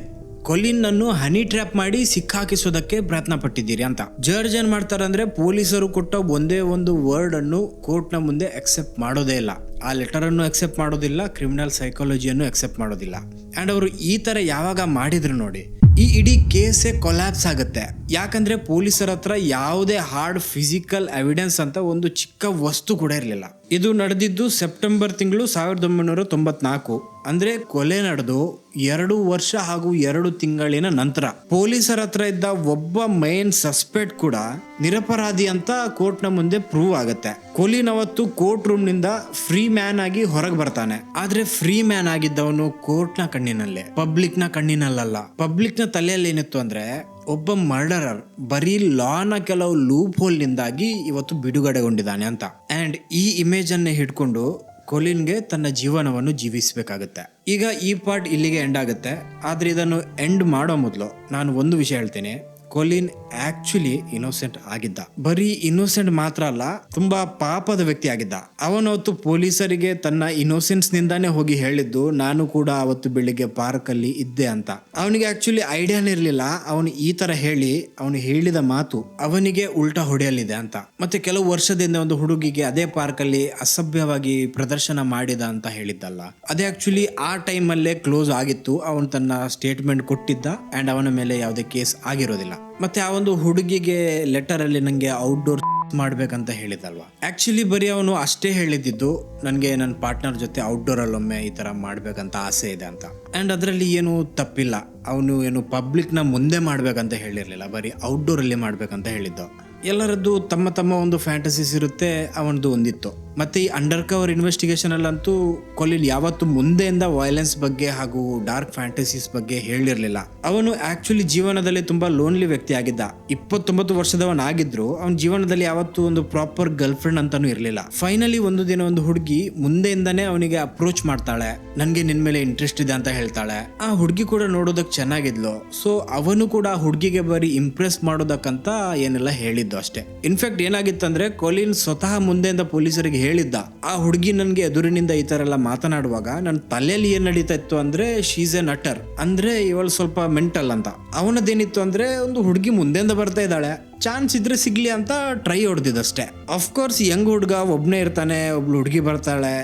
ಕೊಲಿನ್ ಅನ್ನು ಹನಿ ಟ್ರ್ಯಾಪ್ ಮಾಡಿ ಸಿಕ್ಕಾಕಿಸೋದಕ್ಕೆ ಪ್ರಯತ್ನ ಪಟ್ಟಿದ್ದೀರಿ ಅಂತ. ಜಡ್ಜ್ ಏನ್ ಮಾಡ್ತಾರೆ ಅಂದ್ರೆ, ಪೊಲೀಸರು ಕೊಟ್ಟ ಒಂದೇ ಒಂದು ವರ್ಡ್ ಅನ್ನು ಕೋರ್ಟ್ ನ ಮುಂದೆ ಅಕ್ಸೆಪ್ಟ್ ಮಾಡೋದೇ ಇಲ್ಲ. ಆ ಲೆಟರ್ ಅನ್ನು ಅಕ್ಸೆಪ್ಟ್ ಮಾಡೋದಿಲ್ಲ, ಕ್ರಿಮಿನಲ್ ಸೈಕಾಲಜಿಯನ್ನು ಅಕ್ಸೆಪ್ಟ್ ಮಾಡೋದಿಲ್ಲ. ಅಂಡ್ ಅವರು ಈ ತರ ಯಾವಾಗ ಮಾಡಿದ್ರು ನೋಡಿ, ಈ ಇಡೀ ಕೇಸೇ ಕೊಲ್ಯಾಪ್ಸ್ ಆಗುತ್ತೆ. ಯಾಕಂದ್ರೆ ಪೊಲೀಸರ ಹತ್ರ ಯಾವುದೇ ಹಾರ್ಡ್ ಫಿಸಿಕಲ್ ಎವಿಡೆನ್ಸ್ ಅಂತ ಒಂದು ಚಿಕ್ಕ ವಸ್ತು ಕೂಡ ಇರಲಿಲ್ಲ. ಇದು ನಡೆದಿದ್ದು ಸೆಪ್ಟೆಂಬರ್ ತಿಂಗಳು 1994. ಅಂದ್ರೆ ಕೊಲೆ ನಡೆದು 2 ವರ್ಷ ಹಾಗೂ 2 ತಿಂಗಳಿನ ನಂತರ ಪೊಲೀಸರ ಹತ್ರ ಇದ್ದ ಒಬ್ಬ ಮೈನ್ ಸಸ್ಪೆಕ್ಟ್ ಕೂಡ ನಿರಪರಾಧಿ ಅಂತ ಕೋರ್ಟ್ ನ ಮುಂದೆ ಪ್ರೂವ್ ಆಗುತ್ತೆ. ಕೊಲಿನ್ ಅವತ್ತು ಕೋರ್ಟ್ ರೂಮ್ ನಿಂದ ಫ್ರೀ ಮ್ಯಾನ್ ಆಗಿ ಹೊರಗೆ ಬರ್ತಾನೆ. ಆದ್ರೆ ಫ್ರೀ ಮ್ಯಾನ್ ಆಗಿದ್ದವನು ಕೋರ್ಟ್ ನ ಕಣ್ಣಿನಲ್ಲೇ, ಪಬ್ಲಿಕ್ ನ ಕಣ್ಣಿನಲ್ಲ. ಪಬ್ಲಿಕ್ ನ ತಲೆಯಲ್ಲಿ ಏನಿತ್ತು ಅಂದ್ರೆ ಒಬ್ಬ ಮರ್ಡರರ್ ಬರೀ ಲಾನ ಕೆಲವು ಲೂಪ್ ಹೋಲ್ ನಿಂದಾಗಿ ಇವತ್ತು ಬಿಡುಗಡೆಗೊಂಡಿದ್ದಾನೆ ಅಂತ. ಅಂಡ್ ಈ ಇಮೇಜ್ ಅನ್ನೇ ಹಿಡ್ಕೊಂಡು ಕೊಲಿನ್ಗೆ ತನ್ನ ಜೀವನವನ್ನು ಜೀವಿಸಬೇಕಾಗುತ್ತೆ. ಈಗ ಈ ಪಾರ್ಟ್ ಇಲ್ಲಿಗೆ ಎಂಡ್ ಆಗುತ್ತೆ. ಆದ್ರೆ ಇದನ್ನು ಎಂಡ್ ಮಾಡೋ ಮೊದಲು ನಾನು ಒಂದು ವಿಷಯ ಹೇಳ್ತೀನಿ. ಕೊಲಿನ್ ಆಕ್ಚುಲಿ ಇನ್ನೋಸೆಂಟ್ ಆಗಿದ್ದ. ಬರೀ ಇನ್ನೋಸೆಂಟ್ ಮಾತ್ರ ಅಲ್ಲ, ತುಂಬಾ ಪಾಪದ ವ್ಯಕ್ತಿ ಆಗಿದ್ದ. ಅವನವತ್ತು ಪೊಲೀಸರಿಗೆ ತನ್ನ ಇನ್ನೋಸೆನ್ಸ್ ನಿಂದಾನೇ ಹೋಗಿ ಹೇಳಿದ್ದು, ನಾನು ಕೂಡ ಅವತ್ತು ಬೆಳಿಗ್ಗೆ ಪಾರ್ಕ್ ಅಲ್ಲಿ ಇದ್ದೆ ಅಂತ. ಅವನಿಗೆ ಆಕ್ಚುಲಿ ಐಡಿಯಾನೇ ಇರ್ಲಿಲ್ಲ ಅವನು ಈ ತರ ಹೇಳಿ ಅವನು ಹೇಳಿದ ಮಾತು ಅವನಿಗೆ ಉಲ್ಟಾ ಹೊಡೆಯಲಿದೆ ಅಂತ. ಮತ್ತೆ ಕೆಲವು ವರ್ಷದಿಂದ ಒಂದು ಹುಡುಗಿಗೆ ಅದೇ ಪಾರ್ಕ್ ಅಲ್ಲಿ ಅಸಭ್ಯವಾಗಿ ಪ್ರದರ್ಶನ ಮಾಡಿದ ಅಂತ ಹೇಳಿದ್ದಲ್ಲ, ಅದೇ ಆಕ್ಚುಲಿ ಆ ಟೈಮ್ ಅಲ್ಲೇ ಕ್ಲೋಸ್ ಆಗಿತ್ತು. ಅವನು ತನ್ನ ಸ್ಟೇಟ್ಮೆಂಟ್ ಕೊಟ್ಟಿದ್ದ ಅಂಡ್ ಅವನ ಮೇಲೆ ಯಾವುದೇ ಕೇಸ್ ಆಗಿರೋದಿಲ್ಲ. ಮತ್ತೆ ಆ ಒಂದು ಹುಡುಗಿಗೆ ಲೆಟರ್ ಅಲ್ಲಿ ನಂಗೆ ಔಟ್ಡೋರ್ ಮಾಡ್ಬೇಕಂತ ಹೇಳಿದಲ್ವಾ, ಆಕ್ಚುಲಿ ಬರೀ ಅವನು ಅಷ್ಟೇ ಹೇಳಿದ್ದು, ನನಗೆ ನನ್ನ ಪಾರ್ಟ್ನರ್ ಜೊತೆ ಔಟ್ಡೋರ್ ಅಲ್ಲೊಮ್ಮೆ ಈ ತರ ಮಾಡ್ಬೇಕಂತ ಆಸೆ ಇದೆ ಅಂತ. ಅಂಡ್ ಅದರಲ್ಲಿ ಏನು ತಪ್ಪಿಲ್ಲ. ಅವನು ಏನು ಪಬ್ಲಿಕ್ ನ ಮುಂದೆ ಮಾಡ್ಬೇಕಂತ ಹೇಳಿರ್ಲಿಲ್ಲ, ಬರೀ ಔಟ್ಡೋರ್ ಅಲ್ಲಿ ಮಾಡ್ಬೇಕಂತ ಹೇಳಿದ್ದು. ಎಲ್ಲರದ್ದು ತಮ್ಮ ತಮ್ಮ ಒಂದು ಫ್ಯಾಂಟಸೀಸ್ ಇರುತ್ತೆ, ಅವನದು ಒಂದಿತ್ತು. ಮತ್ತೆ ಈ ಅಂಡರ್ ಕವರ್ ಇನ್ವೆಸ್ಟಿಗೇಷನ್ ಅಲ್ಲಂತೂ ಕೊಲಿನ್ ಯಾವತ್ತು ಮುಂದೆಯಿಂದ ವೈಲೆನ್ಸ್ ಬಗ್ಗೆ ಹಾಗೂ ಡಾರ್ಕ್ ಫ್ಯಾಂಟಸೀಸ್ ಬಗ್ಗೆ ಹೇಳಿರ್ಲಿಲ್ಲ. ಅವನು ಆಕ್ಚುಲಿ ಜೀವನದಲ್ಲಿ ತುಂಬಾ ಲೋನ್ಲಿ ವ್ಯಕ್ತಿ ಆಗಿದ್ದ. 29 ವರ್ಷದವನಾಗಿದ್ರು ಅವನ ಜೀವನದಲ್ಲಿ ಯಾವತ್ತೂ ಒಂದು ಪ್ರಾಪರ್ ಗರ್ಲ್ ಫ್ರೆಂಡ್ ಅಂತಾನು ಇರ್ಲಿಲ್ಲ. ಫೈನಲಿ ಒಂದು ದಿನ ಒಂದು ಹುಡುಗಿ ಮುಂದೆಯಿಂದಾನೇ ಅವನಿಗೆ ಅಪ್ರೋಚ್ ಮಾಡ್ತಾಳೆ, ನನ್ಗೆ ನಿನ್ ಮೇಲೆ ಇಂಟ್ರೆಸ್ಟ್ ಇದೆ ಅಂತ ಹೇಳ್ತಾಳೆ. ಆ ಹುಡುಗಿ ಕೂಡ ನೋಡೋದಕ್ ಚೆನ್ನಾಗಿದ್ಲು. ಸೊ ಅವನು ಕೂಡ ಆ ಹುಡುಗಿಗೆ ಬರೀ ಇಂಪ್ರೆಸ್ ಮಾಡೋದಕ್ಕಂತ ಏನೆಲ್ಲ ಹೇಳಿದ್ದು ಅಷ್ಟೇ. ಇನ್ಫ್ಯಾಕ್ಟ್ ಏನಾಗಿತ್ತಂದ್ರೆ ಕೊಲಿನ್ ಸ್ವತಃ ಮುಂದೆಯಿಂದ ಪೊಲೀಸರಿಗೆ ಹೇಳಿದ್ದ, ಆ ಹುಡುಗಿ ನನ್ಗೆ ಎದುರಿನಿಂದ ಈ ತರ ಎಲ್ಲ ಮಾತನಾಡುವಾಗ ನನ್ನ ತಲೆಯಲ್ಲಿ ಏನ್ ನಡೀತಾ ಇತ್ತು ಅಂದ್ರೆ ಶೀಸ್ ಎ ನಟರ್, ಅಂದ್ರೆ ಇವಳು ಸ್ವಲ್ಪ ಮೆಂಟಲ್ ಅಂತ. ಅವನದೇನಿತ್ತು ಅಂದ್ರೆ ಒಂದು ಹುಡುಗಿ ಮುಂದೆಯಿಂದ ಬರ್ತಾ ಇದ್ದಾಳೆ, ಚಾನ್ಸ್ ಇದ್ರೆ ಸಿಗ್ಲಿ ಅಂತ ಟ್ರೈ ಹೊಡೆದಿದ್ದಷ್ಟೇ. ಅಫ್ಕೋರ್ಸ್ ಯಂಗ್ ಹುಡುಗ ಒಬ್ನೇ ಇರ್ತಾನೆ, ಒಬ್ಳು ಹುಡುಗಿ ಬರ್ತಾಳೆ,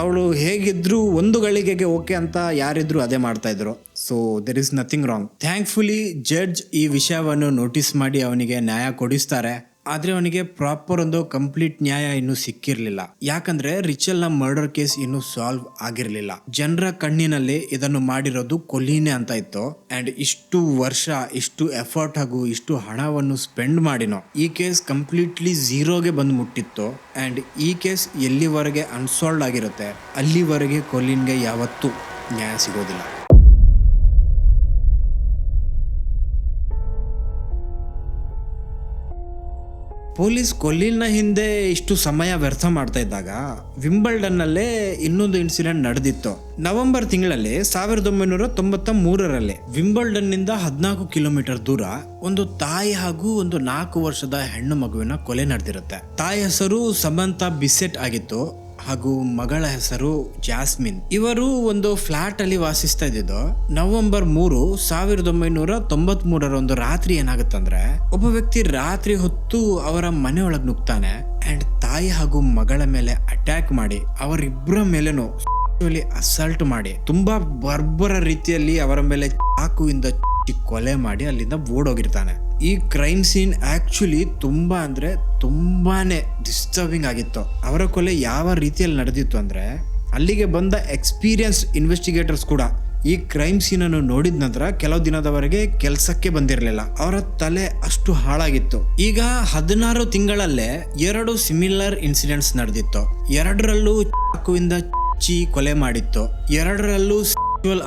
ಅವಳು ಹೇಗಿದ್ರು ಒಂದು ಗಳಿಗೆಗೆ ಓಕೆ ಅಂತ ಯಾರಿದ್ರು ಅದೇ ಮಾಡ್ತಾ ಇದ್ರು. So there is nothing wrong. Thankfully judge ಈ ವಿಷಯವನ್ನು ನೋಟಿಸ್ ಮಾಡಿ ಅವನಿಗೆ ನ್ಯಾಯ ಕೊಡಿಸ್ತಾರೆ. ಆದ್ರೆ ಅವನಿಗೆ ಪ್ರಾಪರ್ ಒಂದು ಕಂಪ್ಲೀಟ್ ನ್ಯಾಯ ಇನ್ನೂ ಸಿಕ್ಕಿರ್ಲಿಲ್ಲ. ಯಾಕಂದ್ರೆ ರಿಚಲ್ ನ ಮರ್ಡರ್ ಕೇಸ್ ಇನ್ನೂ ಸಾಲ್ವ್ ಆಗಿರ್ಲಿಲ್ಲ. ಜನರ ಕಣ್ಣಿನಲ್ಲಿ ಇದನ್ನು ಮಾಡಿರೋದು ಕೊಲಿನೇ ಅಂತ ಇತ್ತು. ಅಂಡ್ ಇಷ್ಟು ವರ್ಷ ಇಷ್ಟು ಎಫರ್ಟ್ ಹಾಗೂ ಇಷ್ಟು ಹಣವನ್ನು ಸ್ಪೆಂಡ್ ಮಾಡಿನೋ ಈ ಕೇಸ್ ಕಂಪ್ಲೀಟ್ಲಿ ಝೀರೋಗೆ ಬಂದು ಮುಟ್ಟಿತ್ತು. ಅಂಡ್ ಈ ಕೇಸ್ ಎಲ್ಲಿವರೆಗೆ ಅನ್ಸಾಲ್ವ್ ಆಗಿರುತ್ತೆ ಅಲ್ಲಿವರೆಗೆ ಕೊಲಿನ್ಗೆ ಯಾವತ್ತೂ ನ್ಯಾಯ ಸಿಗೋದಿಲ್ಲ. ಪೊಲೀಸ್ ಕೊಲಿನ್ನ ಹಿಂದೆ ಇಷ್ಟು ಸಮಯ ವ್ಯರ್ಥ ಮಾಡ್ತಾ ಇದ್ದಾಗ ವಿಂಬಲ್ಡನ್ ನಲ್ಲೇ ಇನ್ನೊಂದು ಇನ್ಸಿಡೆಂಟ್ ನಡೆದಿತ್ತು. ನವೆಂಬರ್ ತಿಂಗಳಲ್ಲಿ 1993ರಲ್ಲಿ ವಿಂಬಲ್ಡನ್ ನಿಂದ 14 ಕಿಲೋಮೀಟರ್ ದೂರ ಒಂದು ತಾಯಿ ಹಾಗೂ ಒಂದು 4 ವರ್ಷದ ಹೆಣ್ಣು ಮಗುವಿನ ಕೊಲೆ ನಡೆದಿರುತ್ತೆ. ತಾಯಿ ಹೆಸರು ಸಮಂತಾ ಬಿಸೆಟ್ ಆಗಿತ್ತು ಹಾಗೂ ಮಗಳ ಹೆಸರು ಜಾಸ್ಮಿನ್. ಇವರು ಒಂದು ಫ್ಲಾಟ್ ಅಲ್ಲಿ ವಾಸಿಸ್ತಾ ಇದ್ದಿದ್ದು. ನವೆಂಬರ್ 3, 1993 ಒಂದು ರಾತ್ರಿ ಏನಾಗುತ್ತಂದ್ರೆ ಒಬ್ಬ ವ್ಯಕ್ತಿ ರಾತ್ರಿ ಹೊತ್ತು ಅವರ ಮನೆಯೊಳಗೆ ನುಗ್ತಾನೆ ಅಂಡ್ ತಾಯಿ ಹಾಗೂ ಮಗಳ ಮೇಲೆ ಅಟ್ಯಾಕ್ ಮಾಡಿ ಅವರಿಬ್ಬರ ಮೇಲೇನು ಅಸಾಲ್ಟ್ ಮಾಡಿ ತುಂಬಾ ಬರ್ಬರ ರೀತಿಯಲ್ಲಿ ಅವರ ಮೇಲೆ ಚಾಕುವಿಂದ ಕೊಲೆ ಮಾಡಿ ಅಲ್ಲಿಂದ ಓಡೋಗಿರ್ತಾನೆ. ಈ ಕ್ರೈಮ್ ಸೀನ್ ಆಕ್ಚುಲಿ ತುಂಬಾ ಅಂದ್ರೆ ತುಂಬಾನೇ ಡಿಸ್ಟರ್ಬಿಂಗ್ ಆಗಿತ್ತು. ಅವರ ಕೊಲೆ ಯಾವ ರೀತಿಯಲ್ಲಿ ನಡೆದಿತ್ತು ಅಂದ್ರೆ ಅಲ್ಲಿಗೆ ಬಂದ ಎಕ್ಸ್ಪೀರಿಯನ್ಸ್ಡ್ ಇನ್ವೆಸ್ಟಿಗೇಟರ್ಸ್ ಕೂಡ ಈ ಕ್ರೈಮ್ ಸೀನ್ ಅನ್ನು ನೋಡಿದ ನಂತರ ಕೆಲವು ದಿನದವರೆಗೆ ಕೆಲಸಕ್ಕೆ ಬಂದಿರಲಿಲ್ಲ. ಅವರ ತಲೆ ಅಷ್ಟು ಹಾಳಾಗಿತ್ತು. ಈಗ 16 ತಿಂಗಳಲ್ಲೇ 2 ಸಿಮಿಲರ್ ಇನ್ಸಿಡೆಂಟ್ಸ್ ನಡೆದಿತ್ತು. 2ರಲ್ಲೂ ಚಾಕುವಿಂದ ಕೊಲೆ ಮಾಡಿತ್ತು, 2ರಲ್ಲೂ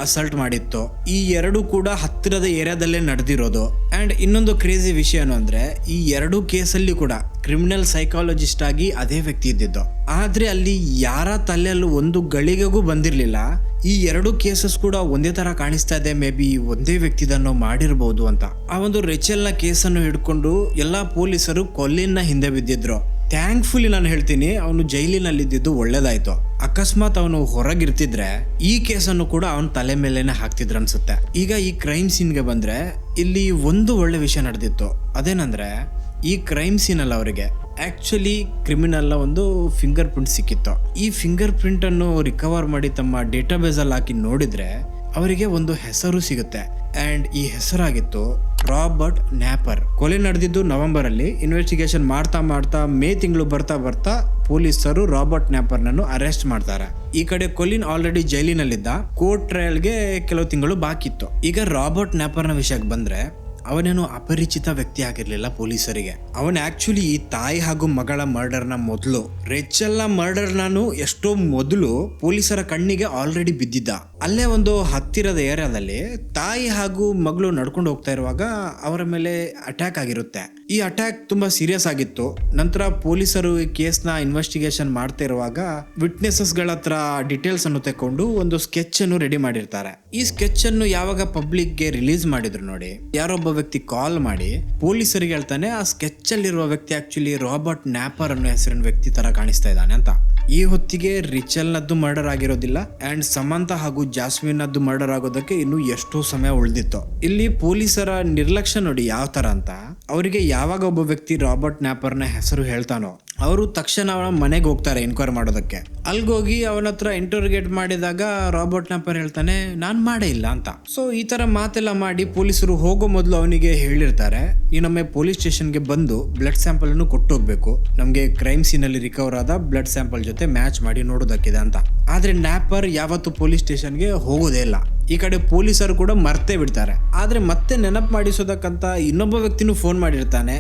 ಅಸಾಲ್ಟ್ ಮಾಡಿತ್ತು. ಈ 2 ಕೂಡ ಹತ್ತಿರದ ಏರಿಯಾದಲ್ಲೇ ನಡೆದಿರೋದು. ಅಂಡ್ ಇನ್ನೊಂದು ಕ್ರೇಜಿ ವಿಷಯ ಏನು ಅಂದ್ರೆ ಈ 2 ಕೇಸಲ್ಲಿ ಕೂಡ ಕ್ರಿಮಿನಲ್ ಸೈಕಾಲಜಿಸ್ಟ್ ಆಗಿ ಅದೇ ವ್ಯಕ್ತಿ ಇದ್ದಿದ್ದು. ಆದ್ರೆ ಅಲ್ಲಿ ಯಾರ ತಲೆಯಲ್ಲೂ ಒಂದು ಗಳಿಗೆಗೂ ಬಂದಿರ್ಲಿಲ್ಲ. ಈ 2 ಕೇಸಸ್ ಕೂಡ ಒಂದೇ ತರ ಕಾಣಿಸ್ತಾ ಇದೆ, ಮೇ ಬಿ ಒಂದೇ ವ್ಯಕ್ತಿ ಇದನ್ನು ಮಾಡಿರ್ಬೋದು ಅಂತ. ಆ ಒಂದು ರೆಚೆಲ್ ನ ಕೇಸನ್ನು ಹಿಡ್ಕೊಂಡು ಎಲ್ಲಾ ಪೊಲೀಸರು ಕೊಲಿನ್ನ ಹಿಂದೆ ಬಿದ್ದಿದ್ರು. ಥ್ಯಾಂಕ್ಫುಲಿ ನಾನು ಹೇಳ್ತೀನಿ ಅವನು ಜೈಲಿನಲ್ಲಿದ್ದು ಒಳ್ಳೇದಾಯ್ತು. ಅಕಸ್ಮಾತ್ ಅವನು ಹೊರಗಿರ್ತಿದ್ರೆ ಈ ಕೇಸನ್ನು ಕೂಡ ಅವನ ತಲೆ ಮೇಲೆನೆ ಹಾಕ್ತಿದ್ರು ಅನ್ಸುತ್ತೆ. ಈಗ ಈ ಕ್ರೈಮ್ ಸೀನ್ಗೆ ಬಂದ್ರೆ ಇಲ್ಲಿ ಒಂದು ಒಳ್ಳೆ ವಿಷಯ ನಡೆದಿತ್ತು. ಅದೇನಂದ್ರೆ ಈ ಕ್ರೈಮ್ ಸೀನ್ ಅಲ್ಲಿ ಅವರಿಗೆ ಆಕ್ಚುಲಿ ಕ್ರಿಮಿನಲ್ ಒಂದು ಫಿಂಗರ್ ಪ್ರಿಂಟ್ ಸಿಕ್ಕಿತ್ತು. ಈ ಫಿಂಗರ್ ಪ್ರಿಂಟ್ ಅನ್ನು ರಿಕವರ್ ಮಾಡಿ ತಮ್ಮ ಡೇಟಾಬೇಸ್ ಅಲ್ಲಿ ಹಾಕಿ ನೋಡಿದ್ರೆ ಅವರಿಗೆ ಒಂದು ಹೆಸರು ಸಿಗುತ್ತೆ. ಅಂಡ್ ಈ ಹೆಸರಾಗಿತ್ತು ರಾಬರ್ಟ್ ನ್ಯಾಪರ್. ಕೊಲೆ ನಡೆದಿದ್ದು ನವೆಂಬರ್ ಅಲ್ಲಿ. ಇನ್ವೆಸ್ಟಿಗೇಷನ್ ಮಾಡ್ತಾ ಮೇ ತಿಂಗಳು ಬರ್ತಾ ಪೊಲೀಸರು ರಾಬರ್ಟ್ ನ್ಯಾಪರ್ ನನ್ನು ಅರೆಸ್ಟ್ ಮಾಡ್ತಾರೆ. ಈ ಕಡೆ ಕೊಲಿನ್ ಆಲ್ರೆಡಿ ಜೈಲಿನಲ್ಲಿದ್ದ. ಕೋರ್ಟ್ ಟ್ರಯಲ್ಗೆ ಕೆಲವು ತಿಂಗಳು ಬಾಕಿ ಇತ್ತು. ಈಗ ರಾಬರ್ಟ್ ನ್ಯಾಪರ್ ನ ವಿಷಯಕ್ಕೆ ಬಂದ್ರೆ, ಅವನೇನು ಅಪರಿಚಿತ ವ್ಯಕ್ತಿ ಆಗಿರ್ಲಿಲ್ಲ ಪೊಲೀಸರಿಗೆ. ಅವನ್ ಆಕ್ಚುಲಿ ಈ ತಾಯಿ ಹಾಗೂ ಮಗಳ ಮರ್ಡರ್ನ ಮೊದಲು, ರೆಚಲ್ನ ಮರ್ಡರ್ ನಾನು ಎಷ್ಟೋ ಮೊದಲು ಪೊಲೀಸರ ಕಣ್ಣಿಗೆ ಆಲ್ರೆಡಿ ಬಿದ್ದಿದ್ದ. ಅಲ್ಲೇ ಒಂದು ಹತ್ತಿರದ ಏರಿಯಾದಲ್ಲಿ ತಾಯಿ ಹಾಗೂ ಮಗಳು ನಡ್ಕೊಂಡು ಹೋಗ್ತಾ ಇರುವಾಗ ಅವರ ಮೇಲೆ ಅಟ್ಯಾಕ್ ಆಗಿರುತ್ತೆ. ಈ ಅಟ್ಯಾಕ್ ತುಂಬಾ ಸೀರಿಯಸ್ ಆಗಿತ್ತು. ನಂತರ ಪೊಲೀಸರು ಈ ಕೇಸ್ನ ಇನ್ವೆಸ್ಟಿಗೇಷನ್ ಮಾಡ್ತಾ ಇರುವಾಗ ವಿಟ್ನೆಸಸ್ ಗಳ ಹತ್ರ ಡೀಟೇಲ್ಸ್ ಅನ್ನು ತಕೊಂಡು ಒಂದು ಸ್ಕೆಚ್ ಅನ್ನು ರೆಡಿ ಮಾಡಿರ್ತಾರೆ. ಈ ಸ್ಕೆಚ್ ಅನ್ನು ಯಾವಾಗ ಪಬ್ಲಿಕ್ ಗೆ ರಿಲೀಸ್ ಮಾಡಿದ್ರು ನೋಡಿ, ಯಾರೊಬ್ಬ ವ್ಯಕ್ತಿ ಕಾಲ್ ಮಾಡಿ ಪೊಲೀಸರಿಗೆ ಹೇಳ್ತಾನೆ, ಆ ಸ್ಕೆಚ್ ಅಲ್ಲಿರುವ ವ್ಯಕ್ತಿ ಆಕ್ಚುಲಿ ರಾಬರ್ಟ್ ನ್ಯಾಪರ್ ಅನ್ನೋ ಹೆಸರಿನ ವ್ಯಕ್ತಿ ತರ ಕಾಣಿಸ್ತಾ ಇದ್ದಾನೆ ಅಂತ. ಈ ಹೊತ್ತಿಗೆ ರಿಚಲ್ ನದ್ದು ಮರ್ಡರ್ ಆಗಿರೋದಿಲ್ಲ ಅಂಡ್ ಸಮಂತ ಹಾಗೂ ಜಾಸ್ಮಿನ್ ನದ್ದು ಮರ್ಡರ್ ಆಗೋದಕ್ಕೆ ಇನ್ನು ಎಷ್ಟೋ ಸಮಯ ಉಳಿದಿತ್ತು. ಇಲ್ಲಿ ಪೊಲೀಸರ ನಿರ್ಲಕ್ಷ್ಯ ನೋಡಿ ಯಾವ ತರ ಅಂತ. ಅವರಿಗೆ ಯಾವಾಗ ಒಬ್ಬ ವ್ಯಕ್ತಿ ರಾಬರ್ಟ್ ನ್ಯಾಪರ್ ನ ಹೆಸರು ಹೇಳ್ತಾನೋ, ಅವರು ತಕ್ಷಣ ಅವನ ಮನೆಗೆ ಹೋಗ್ತಾರೆ ಎನ್ಕ್ವೈರಿ ಮಾಡೋದಕ್ಕೆ. ಅಲ್ಗೋಗಿ ಅವನ ಹತ್ರ ಇಂಟರೋಗೇಟ್ ಮಾಡಿದಾಗ ರಾಬರ್ಟ್ ನ್ಯಾಪರ್ ಹೇಳ್ತಾನೆ, ನಾನ್ ಮಾಡೇ ಇಲ್ಲ ಅಂತ. ಸೊ ಈ ತರ ಮಾತೆಲ್ಲ ಮಾಡಿ ಪೊಲೀಸರು ಹೋಗೋ ಮೊದಲು ಅವನಿಗೆ ಹೇಳಿರ್ತಾರೆ, ನೀನೊಮ್ಮೆ ಪೊಲೀಸ್ ಸ್ಟೇಷನ್ಗೆ ಬಂದು ಬ್ಲಡ್ ಸ್ಯಾಂಪಲ್ ಅನ್ನು ಕೊಟ್ಟು ಹೋಗ್ಬೇಕು, ನಮ್ಗೆ ಕ್ರೈಮ್ ಸೀನ್ ಅಲ್ಲಿ ರಿಕವರ್ ಆದ ಬ್ಲಡ್ ಸ್ಯಾಂಪಲ್ ಜೊತೆ ಮ್ಯಾಚ್ ಮಾಡಿ ನೋಡೋದಕ್ಕಿದೆ ಅಂತ. ಆದ್ರೆ ನ್ಯಾಪರ್ ಯಾವತ್ತು ಪೊಲೀಸ್ ಸ್ಟೇಷನ್ಗೆ ಹೋಗೋದೇ ಇಲ್ಲ. ಈ ಕಡೆ ಪೊಲೀಸರು ಕೂಡ ಮರ್ತೇ ಬಿಡ್ತಾರೆ. ಆದ್ರೆ ಮತ್ತೆ ನೆನಪು ಮಾಡಿಸೋದಕ್ಕಂತ ಇನ್ನೊಬ್ಬ ವ್ಯಕ್ತಿನೂ ಫೋನ್ ಮಾಡಿರ್ತಾನೆ.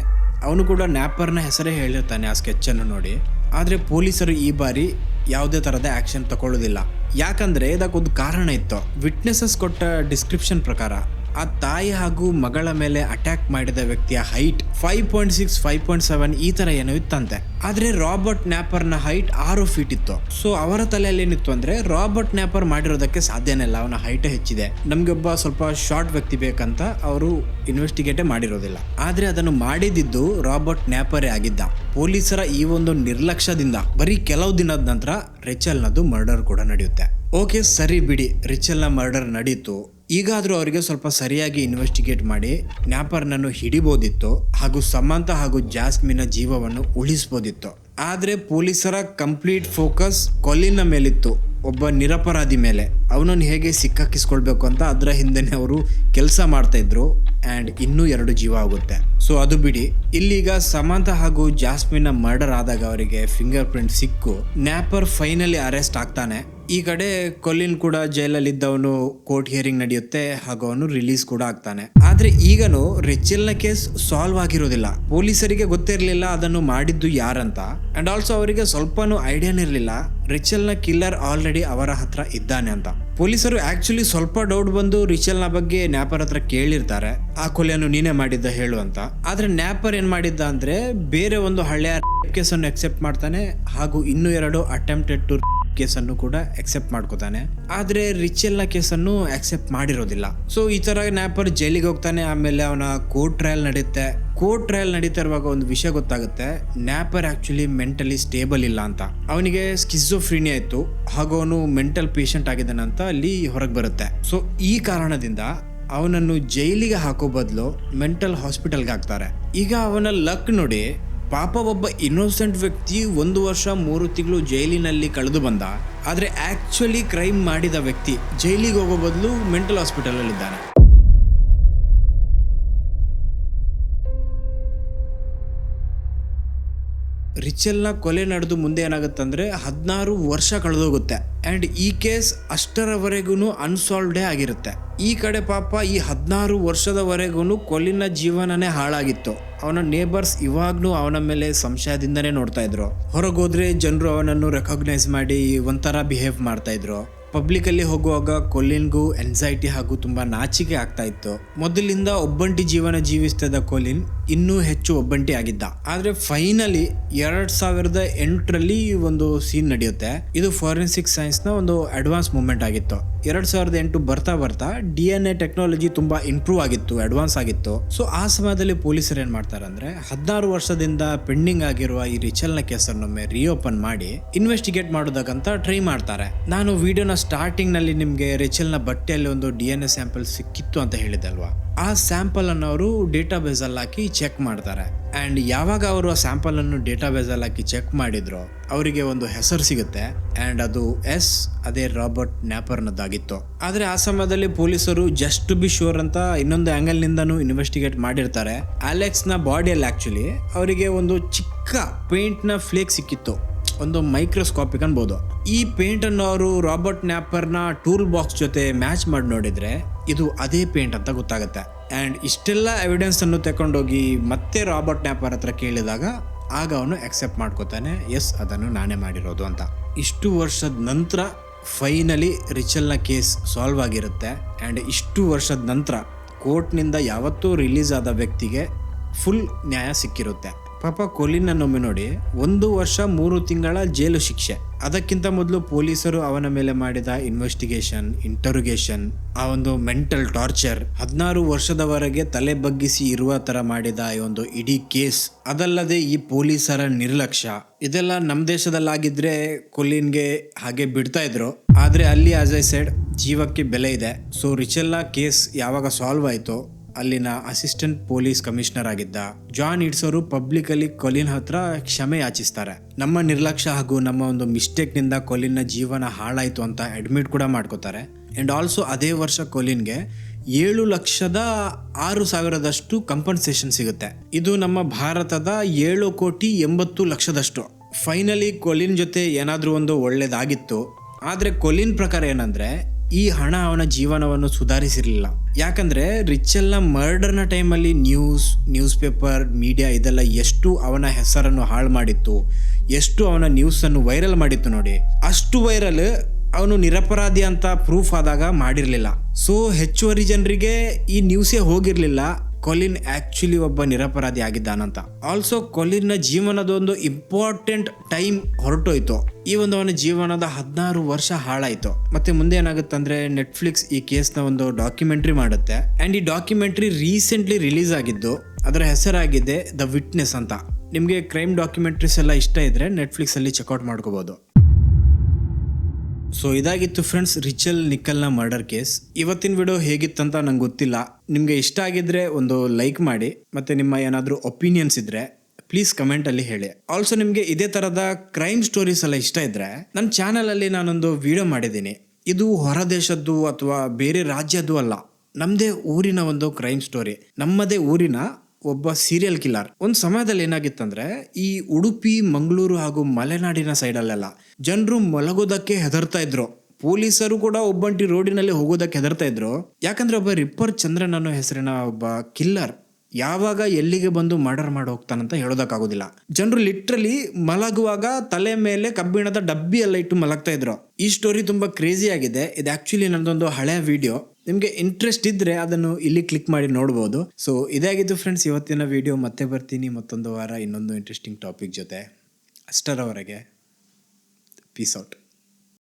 ಅವನು ಕೂಡ ನ್ಯಾಪರ್ನ ಹೆಸರೇ ಹೇಳಿರ್ತಾನೆ ಆ ಸ್ಕೆಚ್ ಅನ್ನು ನೋಡಿ. ಆದ್ರೆ ಪೊಲೀಸರು ಈ ಬಾರಿ ಯಾವುದೇ ತರದ ಆಕ್ಷನ್ ತಗೊಳ್ಳೋದಿಲ್ಲ. ಯಾಕಂದ್ರೆ ಇದಕ್ಕೊಂದು ಕಾರಣ ಇತ್ತು. ವಿಟ್ನೆಸಸ್ ಕೊಟ್ಟ ಡಿಸ್ಕ್ರಿಪ್ಷನ್ ಪ್ರಕಾರ ಆ ತಾಯಿ ಹಾಗೂ ಮಗಳ ಮೇಲೆ ಅಟ್ಯಾಕ್ ಮಾಡಿದ ವ್ಯಕ್ತಿಯ ಹೈಟ್ 5.6, 5.7 ಈ ತರ ಏನೋ ಇತ್ತಂತೆ. ಆದ್ರೆ ರಾಬರ್ಟ್ ನ್ಯಾಪರ್ ನ ಹೈಟ್ 6 ಫೀಟ್ ಇತ್ತು. ಸೊ ಅವರ ತಲೆಯಲ್ಲಿ ಏನಿತ್ತು ಅಂದ್ರೆ, ರಾಬರ್ಟ್ ನ್ಯಾಪರ್ ಮಾಡಿರೋದಕ್ಕೆ ಸಾಧ್ಯನೇ ಇಲ್ಲ, ಅವನ ಹೈಟ್ ಹೆಚ್ಚಿದೆ, ನಮ್ಗೆ ಒಬ್ಬ ಸ್ವಲ್ಪ ಶಾರ್ಟ್ ವ್ಯಕ್ತಿ ಬೇಕಂತ ಅವರು ಇನ್ವೆಸ್ಟಿಗೇಟೇ ಮಾಡಿರೋದಿಲ್ಲ. ಆದ್ರೆ ಅದನ್ನು ಮಾಡಿದ್ದು ರಾಬರ್ಟ್ ನ್ಯಾಪರೇ ಆಗಿದ್ದ. ಪೊಲೀಸರ ಈ ಒಂದು ನಿರ್ಲಕ್ಷ್ಯದಿಂದ ಬರೀ ಕೆಲವು ದಿನದ ನಂತರ ರಿಚಲ್ ನದು ಮರ್ಡರ್ ಕೂಡ ನಡೆಯುತ್ತೆ. ಓಕೆ ಸರಿ ಬಿಡಿ, ರಿಚಲ್ ನ ಮರ್ಡರ್ ನಡೀತು. ಈಗಾದ್ರೂ ಅವರಿಗೆ ಸ್ವಲ್ಪ ಸರಿಯಾಗಿ ಇನ್ವೆಸ್ಟಿಗೇಟ್ ಮಾಡಿ ನ್ಯಾಪರ್ನನ್ನು ಹಿಡಿಬೋದಿತ್ತು ಹಾಗೂ ಸಮಂತ ಹಾಗೂ ಜಾಸ್ಮಿನ ಜೀವವನ್ನು ಉಳಿಸಬಹುದಿತ್ತು. ಆದ್ರೆ ಪೊಲೀಸರ ಕಂಪ್ಲೀಟ್ ಫೋಕಸ್ ಕೊಲಿನ್ನ ಮೇಲಿತ್ತು, ಒಬ್ಬ ನಿರಪರಾಧಿ ಮೇಲೆ. ಅವನನ್ನು ಹೇಗೆ ಸಿಕ್ಕಾಕಿಸ್ಕೊಳ್ಬೇಕು ಅಂತ ಅದರ ಹಿಂದೆನೆ ಅವರು ಕೆಲಸ ಮಾಡ್ತಾ ಇದ್ರು. ಅಂಡ್ ಇನ್ನೂ 2 ಜೀವ ಆಗುತ್ತೆ. ಸೊ ಅದು ಬಿಡಿ, ಇಲ್ಲಿಗ ಸಮಂತ ಹಾಗೂ ಜಾಸ್ಮಿನ್ ಮರ್ಡರ್ ಆದಾಗ ಅವರಿಗೆ ಫಿಂಗರ್ ಪ್ರಿಂಟ್ ಸಿಕ್ಕು ನ್ಯಾಪರ್ ಫೈನಲಿ ಅರೆಸ್ಟ್ ಆಗ್ತಾನೆ. ಈ ಕಡೆ ಕೊಲಿನ್ ಕೂಡ ಜೈಲಲ್ಲಿ ಇದ್ದವನು ಕೋರ್ಟ್ ಹಿಯರಿಂಗ್ ನಡೆಯುತ್ತೆ ಹಾಗೂ ಅವನು ರಿಲೀಸ್ ಕೂಡ ಆಗ್ತಾನೆ. ಆದ್ರೆ ಈಗನು ರಿಚಲ್ ನ ಕೇಸ್ ಸಾಲ್ವ್ ಆಗಿರೋದಿಲ್ಲ. ಪೊಲೀಸರಿಗೆ ಗೊತ್ತಿರಲಿಲ್ಲ ಅದನ್ನು ಮಾಡಿದ್ದು ಯಾರಂತ. ಅಂಡ್ ಆಲ್ಸೋ ಅವರಿಗೆ ಸ್ವಲ್ಪನೂ ಐಡಿಯಾನೇ ಇರಲಿಲ್ಲ ರಿಚಲ್ ನ ಕಿಲ್ಲರ್ ಆಲ್ರೆಡಿ ಅವರ ಹತ್ರ ಇದ್ದಾನೆ ಅಂತ. ಪೊಲೀಸರು ಆಕ್ಚುಲಿ ಸ್ವಲ್ಪ ಡೌಟ್ ಬಂದು ರಿಚಲ್ ನ ಬಗ್ಗೆ ನ್ಯಾಪರ್ ಹತ್ರ ಕೇಳಿರ್ತಾರೆ, ಆ ಕೊಲೆಯನ್ನು ನೀನೇ ಮಾಡಿದ್ದ ಹೇಳು ಅಂತ. ಆದ್ರೆ ನ್ಯಾಪರ್ ಏನ್ ಮಾಡಿದ್ದ ಅಂದ್ರೆ, ಬೇರೆ ಒಂದು ಹಳೆಯ ಕೇಸ್ ಅನ್ನು ಎಕ್ಸೆಪ್ಟ್ ಮಾಡ್ತಾನೆ ಹಾಗೂ ಇನ್ನೂ 2 ಅಟೆಂಪ್ಟೆಡ್ ಟು ಕೇಸನ್ನು ಕೂಡ ಎಕ್ಸೆಪ್ಟ್ ಮಾಡ್ಕೋತಾನೆ. ಆದ್ರೆ ರಿಚಲ್ ನ ಕೇಸನ್ನು ಎಕ್ಸೆಪ್ಟ್ ಮಾಡಿರೋದಿಲ್ಲ. ಸೊ ಈ ತರ ನ್ಯಾಪರ್ ಜೈಲಿಗೆ ಹೋಗ್ತಾನೆ. ಆಮೇಲೆ ಅವನ ಕೋರ್ಟ್ ಟ್ರಯಲ್ ನಡೆಯುತ್ತೆ. ಕೋರ್ಟ್ ಟ್ರಯಲ್ ನಡೀತಾ ಇರುವಾಗ ಒಂದು ವಿಷಯ ಗೊತ್ತಾಗುತ್ತೆ, ನ್ಯಾಪರ್ ಆಕ್ಚುಲಿ ಮೆಂಟಲಿ ಸ್ಟೇಬಲ್ ಇಲ್ಲ ಅಂತ. ಅವನಿಗೆ ಸ್ಕಿಜೋಫ್ರೀನಿಯಾ ಇತ್ತು ಹಾಗೂ ಅವನು ಮೆಂಟಲ್ ಪೇಷಂಟ್ ಆಗಿದ್ದಾನಂತ ಅಲ್ಲಿ ಹೊರಗೆ ಬರುತ್ತೆ. ಸೊ ಈ ಕಾರಣದಿಂದ ಅವನನ್ನು ಜೈಲಿಗೆ ಹಾಕೋ ಬದಲು ಮೆಂಟಲ್ ಹಾಸ್ಪಿಟಲ್ಗೆ ಹಾಕ್ತಾರೆ. ಈಗ ಅವನ ಲಕ್ ನೋಡಿ, ಪಾಪ ಒಬ್ಬ ಇನ್ನೋಸೆಂಟ್ ವ್ಯಕ್ತಿ 1 ವರ್ಷ 3 ತಿಂಗಳು ಜೈಲಿನಲ್ಲಿ ಕಳೆದು ಬಂದ. ಆದ್ರೆ ಆಕ್ಚುಲಿ ಕ್ರೈಮ್ ಮಾಡಿದ ವ್ಯಕ್ತಿ ಜೈಲಿಗೆ ಹೋಗೋ ಬದಲು ಮೆಂಟಲ್ ಹಾಸ್ಪಿಟಲ್ ಅಲ್ಲಿ ಇದ್ದಾನೆ. ರಿಚಲ್ ನ ಕೊಲೆ ನಡೆದು ಮುಂದೆ ಏನಾಗುತ್ತಂದ್ರೆ 16 ವರ್ಷ ಕಳೆದೋಗುತ್ತೆ. ಅಂಡ್ ಈ ಕೇಸ್ ಅಷ್ಟರವರೆಗೂ ಅನ್ಸಾಲ್ವ್ಡೇ ಆಗಿರುತ್ತೆ. ಈ ಕಡೆ ಪಾಪ ಈ 16 ವರ್ಷದವರೆಗೂ ಕೊಲಿನ ಜೀವನನೇ ಹಾಳಾಗಿತ್ತು. ಅವನ ನೇಬರ್ಸ್ ಇವಾಗ್ನೂ ಅವನ ಮೇಲೆ ಸಂಶಯದಿಂದನೇ ನೋಡ್ತಾ ಇದ್ರು. ಹೊರಗೋದ್ರೆ ಜನರು ಅವನನ್ನು ರೆಕಗ್ನೈಸ್ ಮಾಡಿ ಒಂಥರ ಬಿಹೇವ್ ಮಾಡ್ತಾ ಇದ್ರು. ಪಬ್ಲಿಕ್ ಅಲ್ಲಿ ಹೋಗುವಾಗ ಕೊಲಿನ್ಗೂ ಎನ್ಸೈಟಿ ಹಾಗೂ ತುಂಬಾ ನಾಚಿಕೆ ಆಗ್ತಾ ಇತ್ತು. ಮೊದಲಿಂದ ಒಬ್ಬಂಟಿ ಜೀವನ ಜೀವಿಸ್ತಿದ್ದ ಕೊಲಿನ್ ಇನ್ನೂ ಹೆಚ್ಚು ಒಬ್ಬಂಟಿ ಆಗಿದ್ದ. ಆದ್ರೆ ಫೈನಲಿ 2008ರಲ್ಲಿ ಒಂದು ಸೀನ್ ನಡೆಯುತ್ತೆ. ಇದು ಫಾರೆನ್ಸಿಕ್ ಸೈನ್ಸ್ ನ ಒಂದು ಅಡ್ವಾನ್ಸ್ ಮೂವ್ಮೆಂಟ್ ಆಗಿತ್ತು. 2008 ಬರ್ತಾ DNA ಟೆಕ್ನಾಲಜಿ ತುಂಬಾ ಇಂಪ್ರೂವ್ ಆಗಿತ್ತು, ಅಡ್ವಾನ್ಸ್ ಆಗಿತ್ತು. ಸೊ ಆ ಸಮಯದಲ್ಲಿ ಪೊಲೀಸರು ಏನ್ ಮಾಡ್ತಾರೆ ಅಂದ್ರೆ, 16 ವರ್ಷದಿಂದ ಪೆಂಡಿಂಗ್ ಆಗಿರುವ ಈ ರಿಚಲ್ ನ ಕೇಸನ್ನೊಮ್ಮೆ ರಿಓಪನ್ ಮಾಡಿ ಇನ್ವೆಸ್ಟಿಗೇಟ್ ಮಾಡೋದಕ್ಕಂತ ಟ್ರೈ ಮಾಡ್ತಾರೆ. ನಾನು ವಿಡಿಯೋನ ಸ್ಟಾರ್ಟಿಂಗ್ ನಲ್ಲಿ ನಿಮ್ಗೆ ರಿಚಲ್ ನ ಬಟ್ಟೆಯಲ್ಲಿ ಒಂದು DNA ಸ್ಯಾಂಪಲ್ ಸಿಕ್ಕಿತ್ತು ಅಂತ ಹೇಳಿದೆ ಅಲ್ವಾ. ಆ ಸ್ಯಾಂಪಲ್ ಅನ್ನು ಅವರು ಡೇಟಾಬೇಸ್ ಅಲ್ಲಿ ಹಾಕಿ ಚೆಕ್ ಮಾಡ್ತಾರೆ. ಅಂಡ್ ಯಾವಾಗ ಅವರು ಆ ಸ್ಯಾಂಪಲ್ ಅನ್ನು ಡೇಟಾಬೇಸ್ ಅಲ್ಲಿ ಹಾಕಿ ಚೆಕ್ ಮಾಡಿದ್ರು ಅವರಿಗೆ ಒಂದು ಹೆಸರು ಸಿಗುತ್ತೆ. ಅಂಡ್ ಅದು ಅದೇ ರಾಬರ್ಟ್ ನ್ಯಾಪರ್ನದ್ದಾಗಿತ್ತು. ಆದ್ರೆ ಆ ಸಮಯದಲ್ಲಿ ಪೊಲೀಸರು ಜಸ್ಟ್ ಟು ಬಿ ಶೋರ್ ಅಂತ ಇನ್ನೊಂದು ಆಂಗಲ್ ನಿಂದನೂ ಇನ್ವೆಸ್ಟಿಗೇಟ್ ಮಾಡಿರ್ತಾರೆ. ಅಲೆಕ್ಸ್ ನ ಬಾಡಿಯಲ್ಲಿ ಆಕ್ಚುಲಿ ಅವರಿಗೆ ಒಂದು ಚಿಕ್ಕ ಪೇಂಟ್ ನ ಫ್ಲೇಕ್ ಸಿಕ್ಕಿತ್ತು, ಒಂದು ಮೈಕ್ರೋಸ್ಕೋಪಿಕ್ ಅನ್ಬೋದು. ಈ ಪೇಂಟ್ ಅನ್ನು ಅವರು ರಾಬರ್ಟ್ ನ್ಯಾಪರ್ನ ಟೂಲ್ ಬಾಕ್ಸ್ ಜೊತೆ ಮ್ಯಾಚ್ ಮಾಡಿ ನೋಡಿದ್ರೆ ಇದು ಅದೇ ಪೇಂಟ್ ಅಂತ ಗೊತ್ತಾಗುತ್ತೆ. ಅಂಡ್ ಇಷ್ಟೆಲ್ಲ ಎವಿಡೆನ್ಸ್ ಅನ್ನು ತಕೊಂಡೋಗಿ ಮತ್ತೆ ರಾಬರ್ಟ್ ನ್ಯಾಪರ್ ಹತ್ರ ಕೇಳಿದಾಗ ಆಗ ಅವನು ಅಕ್ಸೆಪ್ಟ್ ಮಾಡ್ಕೋತಾನೆ, ಎಸ್ ಅದನ್ನು ನಾನೇ ಮಾಡಿರೋದು ಅಂತ. ಇಷ್ಟು ವರ್ಷದ ನಂತರ ಫೈನಲಿ ರಿಚಲ್ನ ಕೇಸ್ ಸಾಲ್ವ್ ಆಗಿರುತ್ತೆ. ಅಂಡ್ ಇಷ್ಟು ವರ್ಷದ ನಂತರ ಕೋರ್ಟ್ನಿಂದ ಯಾವತ್ತೂ ರಿಲೀಸ್ ಆದ ವ್ಯಕ್ತಿಗೆ ಫುಲ್ ನ್ಯಾಯ ಸಿಕ್ಕಿರುತ್ತೆ. ಪಾಪ ಕೊಲಿನ್ ಅನ್ನೊಮ್ಮೆ ನೋಡಿ 1 ವರ್ಷ 3 ತಿಂಗಳ ಜೈಲು ಶಿಕ್ಷೆ. ಅದಕ್ಕಿಂತ ಮೊದಲು ಪೊಲೀಸರು ಅವನ ಮೇಲೆ ಮಾಡಿದ ಇನ್ವೆಸ್ಟಿಗೇಷನ್, ಇಂಟರೋಗೇಷನ್, ಆ ಒಂದು ಮೆಂಟಲ್ ಟಾರ್ಚರ್, 16 ವರ್ಷದವರೆಗೆ ತಲೆ ಬಗ್ಗಿಸಿ ಇರುವ ತರ ಮಾಡಿದ ಈ ಒಂದು ಇಡೀ ಕೇಸ್, ಅದಲ್ಲದೆ ಈ ಪೊಲೀಸರ ನಿರ್ಲಕ್ಷ್ಯ, ಇದೆಲ್ಲ ನಮ್ಮ ದೇಶದಲ್ಲಾಗಿದ್ರೆ ಕೊಲಿನ್ಗೆ ಹಾಗೆ ಬಿಡ್ತಾ ಇದ್ರು. ಆದ್ರೆ ಅಲ್ಲಿ ಆಸ್ ಐ ಸೆಡ್ ಜೀವಕ್ಕೆ ಬೆಲೆ ಇದೆ. ಸೊ ರಿಚೆಲ್ಲಾ ಕೇಸ್ ಯಾವಾಗ ಸಾಲ್ವ್ ಆಯ್ತು ಅಲ್ಲಿನ ಅಸಿಸ್ಟೆಂಟ್ ಪೊಲೀಸ್ ಕಮಿಷನರ್ ಆಗಿದ್ದ ಜಾನ್ ಇಡ್ಸ್ ಅವರು ಪಬ್ಲಿಕ್ ಅಲ್ಲಿ ಕೊಲಿನ್ ಹತ್ರ ಕ್ಷಮೆ ಯಾಚಿಸ್ತಾರೆ. ನಮ್ಮ ನಿರ್ಲಕ್ಷ್ಯ ಹಾಗೂ ನಮ್ಮ ಒಂದು ಮಿಸ್ಟೇಕ್ ನಿಂದ ಕೊಲಿನ್ನ ಜೀವನ ಹಾಳಾಯ್ತು ಅಂತ ಅಡ್ಮಿಟ್ ಕೂಡ ಮಾಡ್ಕೋತಾರೆ. ಅಂಡ್ ಆಲ್ಸೋ ಅದೇ ವರ್ಷ ಕೊಲಿನ್ಗೆ 7,06,000 ಕಂಪನ್ಸೇಷನ್ ಸಿಗುತ್ತೆ. ಇದು ನಮ್ಮ ಭಾರತದ 7,80,00,000. ಫೈನಲಿ ಕೊಲಿನ್ ಜೊತೆ ಏನಾದ್ರೂ ಒಂದು ಒಳ್ಳೇದಾಗಿತ್ತು. ಆದ್ರೆ ಕೊಲಿನ್ ಪ್ರಕಾರ ಏನಂದ್ರೆ ಈ ಹಣ ಅವನ ಜೀವನವನ್ನು ಸುಧಾರಿಸಿರ್ಲಿಲ್ಲ. ಯಾಕಂದ್ರೆ ರಿಚೆಲ್ನ ಮರ್ಡರ್ನ ಟೈಮಲ್ಲಿ ನ್ಯೂಸ್ ಪೇಪರ್, ಮೀಡಿಯಾ ಇದೆಲ್ಲ ಎಷ್ಟು ಅವನ ಹೆಸರನ್ನು ಹಾಳು ಮಾಡಿತ್ತು, ಎಷ್ಟು ಅವನ ನ್ಯೂಸ್ ಅನ್ನು ವೈರಲ್ ಮಾಡಿತ್ತು ನೋಡಿ. ಅಷ್ಟು ವೈರಲ್ ಅವನು ನಿರಪರಾಧಿ ಅಂತ ಪ್ರೂಫ್ ಆದಾಗ ಮಾಡಿರ್ಲಿಲ್ಲ. ಸೊ ಹೆಚ್ಚುವರಿ ಜನರಿಗೆ ಈ ನ್ಯೂಸೇ ಹೋಗಿರ್ಲಿಲ್ಲ ಕೊಲಿನ್ ಆಕ್ಚುಲಿ ಒಬ್ಬ ನಿರಪರಾಧಿ ಆಗಿದ್ದಾನಂತ. ಆಲ್ಸೋ ಕೊಲಿನ್ನ ಜೀವನದ ಒಂದು ಇಂಪಾರ್ಟೆಂಟ್ ಟೈಮ್ ಹೊರಟೋಯ್ತು. ಈ ಒಂದು ಅವನ ಜೀವನದ 16 ವರ್ಷ ಹಾಳಾಯ್ತು. ಮತ್ತೆ ಮುಂದೆ ಏನಾಗುತ್ತಂದ್ರೆ ನೆಟ್ಫ್ಲಿಕ್ಸ್ ಈ ಕೇಸ್ನ ಒಂದು ಡಾಕ್ಯುಮೆಂಟ್ರಿ ಮಾಡುತ್ತೆ. ಅಂಡ್ ಈ ಡಾಕ್ಯುಮೆಂಟ್ರಿ ರೀಸೆಂಟ್ಲಿ ರಿಲೀಸ್ ಆಗಿದ್ದು, ಅದರ ಹೆಸರಾಗಿದೆ ದ ವಿಟ್ನೆಸ್ ಅಂತ. ನಿಮಗೆ ಕ್ರೈಮ್ ಡಾಕ್ಯುಮೆಂಟ್ರೀಸ್ ಎಲ್ಲ ಇಷ್ಟ ಇದ್ರೆ ನೆಟ್ಫ್ಲಿಕ್ಸ್ ಅಲ್ಲಿ ಚೆಕ್ಔಟ್ ಮಾಡ್ಕೋಬಹುದು. ಸೊ ಇದಾಗಿತ್ತು ಫ್ರೆಂಡ್ಸ್ ರಿಚೆಲ್ ನಿಕ್ಕಲ್ನ ಮರ್ಡರ್ ಕೇಸ್. ಇವತ್ತಿನ ವಿಡಿಯೋ ಹೇಗಿತ್ತಂತ ನಂಗೆ ಗೊತ್ತಿಲ್ಲ. ನಿಮಗೆ ಇಷ್ಟ ಆಗಿದ್ರೆ ಒಂದು ಲೈಕ್ ಮಾಡಿ, ಮತ್ತೆ ನಿಮ್ಮ ಏನಾದರೂ ಒಪಿನಿಯನ್ಸ್ ಇದ್ರೆ ಪ್ಲೀಸ್ ಕಮೆಂಟ್ ಅಲ್ಲಿ ಹೇಳಿ. ಆಲ್ಸೋ ನಿಮಗೆ ಇದೇ ತರದ ಕ್ರೈಮ್ ಸ್ಟೋರೀಸ್ ಎಲ್ಲ ಇಷ್ಟ ಇದ್ರೆ ನನ್ನ ಚಾನಲ್ ಅಲ್ಲಿ ನಾನೊಂದು ವಿಡಿಯೋ ಮಾಡಿದ್ದೀನಿ. ಇದು ಹೊರ ದೇಶದ್ದು ಅಥವಾ ಬೇರೆ ರಾಜ್ಯದ್ದು ಅಲ್ಲ, ನಮ್ಮದೇ ಊರಿನ ಒಂದು ಕ್ರೈಮ್ ಸ್ಟೋರಿ. ನಮ್ಮದೇ ಊರಿನ ಒಬ್ಬ ಸೀರಿಯಲ್ ಕಿಲ್ಲರ್. ಒಂದು ಸಮಯದಲ್ಲಿ ಏನಾಗಿತ್ತಂದ್ರೆ ಈ ಉಡುಪಿ, ಮಂಗಳೂರು ಹಾಗೂ ಮಲೆನಾಡಿನ ಸೈಡಲ್ಲೆಲ್ಲ ಜನರು ಮಲಗೋದಕ್ಕೆ ಹೆದರ್ತಾ ಇದ್ರು. ಪೊಲೀಸರು ಕೂಡ ಒಬ್ಬಂಟಿ ರೋಡಿನಲ್ಲಿ ಹೋಗೋದಕ್ಕೆ ಹೆದರ್ತಾ ಇದ್ರು. ಯಾಕಂದ್ರೆ ಒಬ್ಬ ರಿಪ್ಪರ್ ಚಂದ್ರನ್ ಅನ್ನೋ ಹೆಸರಿನ ಒಬ್ಬ ಕಿಲ್ಲರ್ ಯಾವಾಗ ಎಲ್ಲಿಗೆ ಬಂದು ಮರ್ಡರ್ ಮಾಡಿ ಹೋಗ್ತಾನಂತ ಹೇಳೋದಕ್ಕಾಗೋದಿಲ್ಲ. ಜನರು ಲಿಟ್ರಲಿ ಮಲಗುವಾಗ ತಲೆ ಮೇಲೆ ಕಬ್ಬಿಣದ ಡಬ್ಬಿ ಎಲ್ಲ ಇಟ್ಟು ಮಲಗ್ತಾ ಇದ್ರು. ಈ ಸ್ಟೋರಿ ತುಂಬಾ ಕ್ರೇಜಿ ಆಗಿದೆ. ಇದು ಆಕ್ಚುಲಿ ನಂದೊಂದು ಹಳೆ ವಿಡಿಯೋ. ನಿಮಗೆ ಇಂಟ್ರೆಸ್ಟ್ ಇದ್ರೆ ಅದನ್ನು ಇಲ್ಲಿ ಕ್ಲಿಕ್ ಮಾಡಿ ನೋಡ್ಬೋದು. ಸೊ ಇದಾಗಿತ್ತು ಫ್ರೆಂಡ್ಸ್ ಇವತ್ತಿನ ವಿಡಿಯೋ. ಮತ್ತೆ ಬರ್ತೀನಿ ಮತ್ತೊಂದು ವಾರ ಇನ್ನೊಂದು ಇಂಟ್ರೆಸ್ಟಿಂಗ್ ಟಾಪಿಕ್ ಜೊತೆ. ಅಷ್ಟರವರೆಗೆ ಪೀಸ್ ಔಟ್.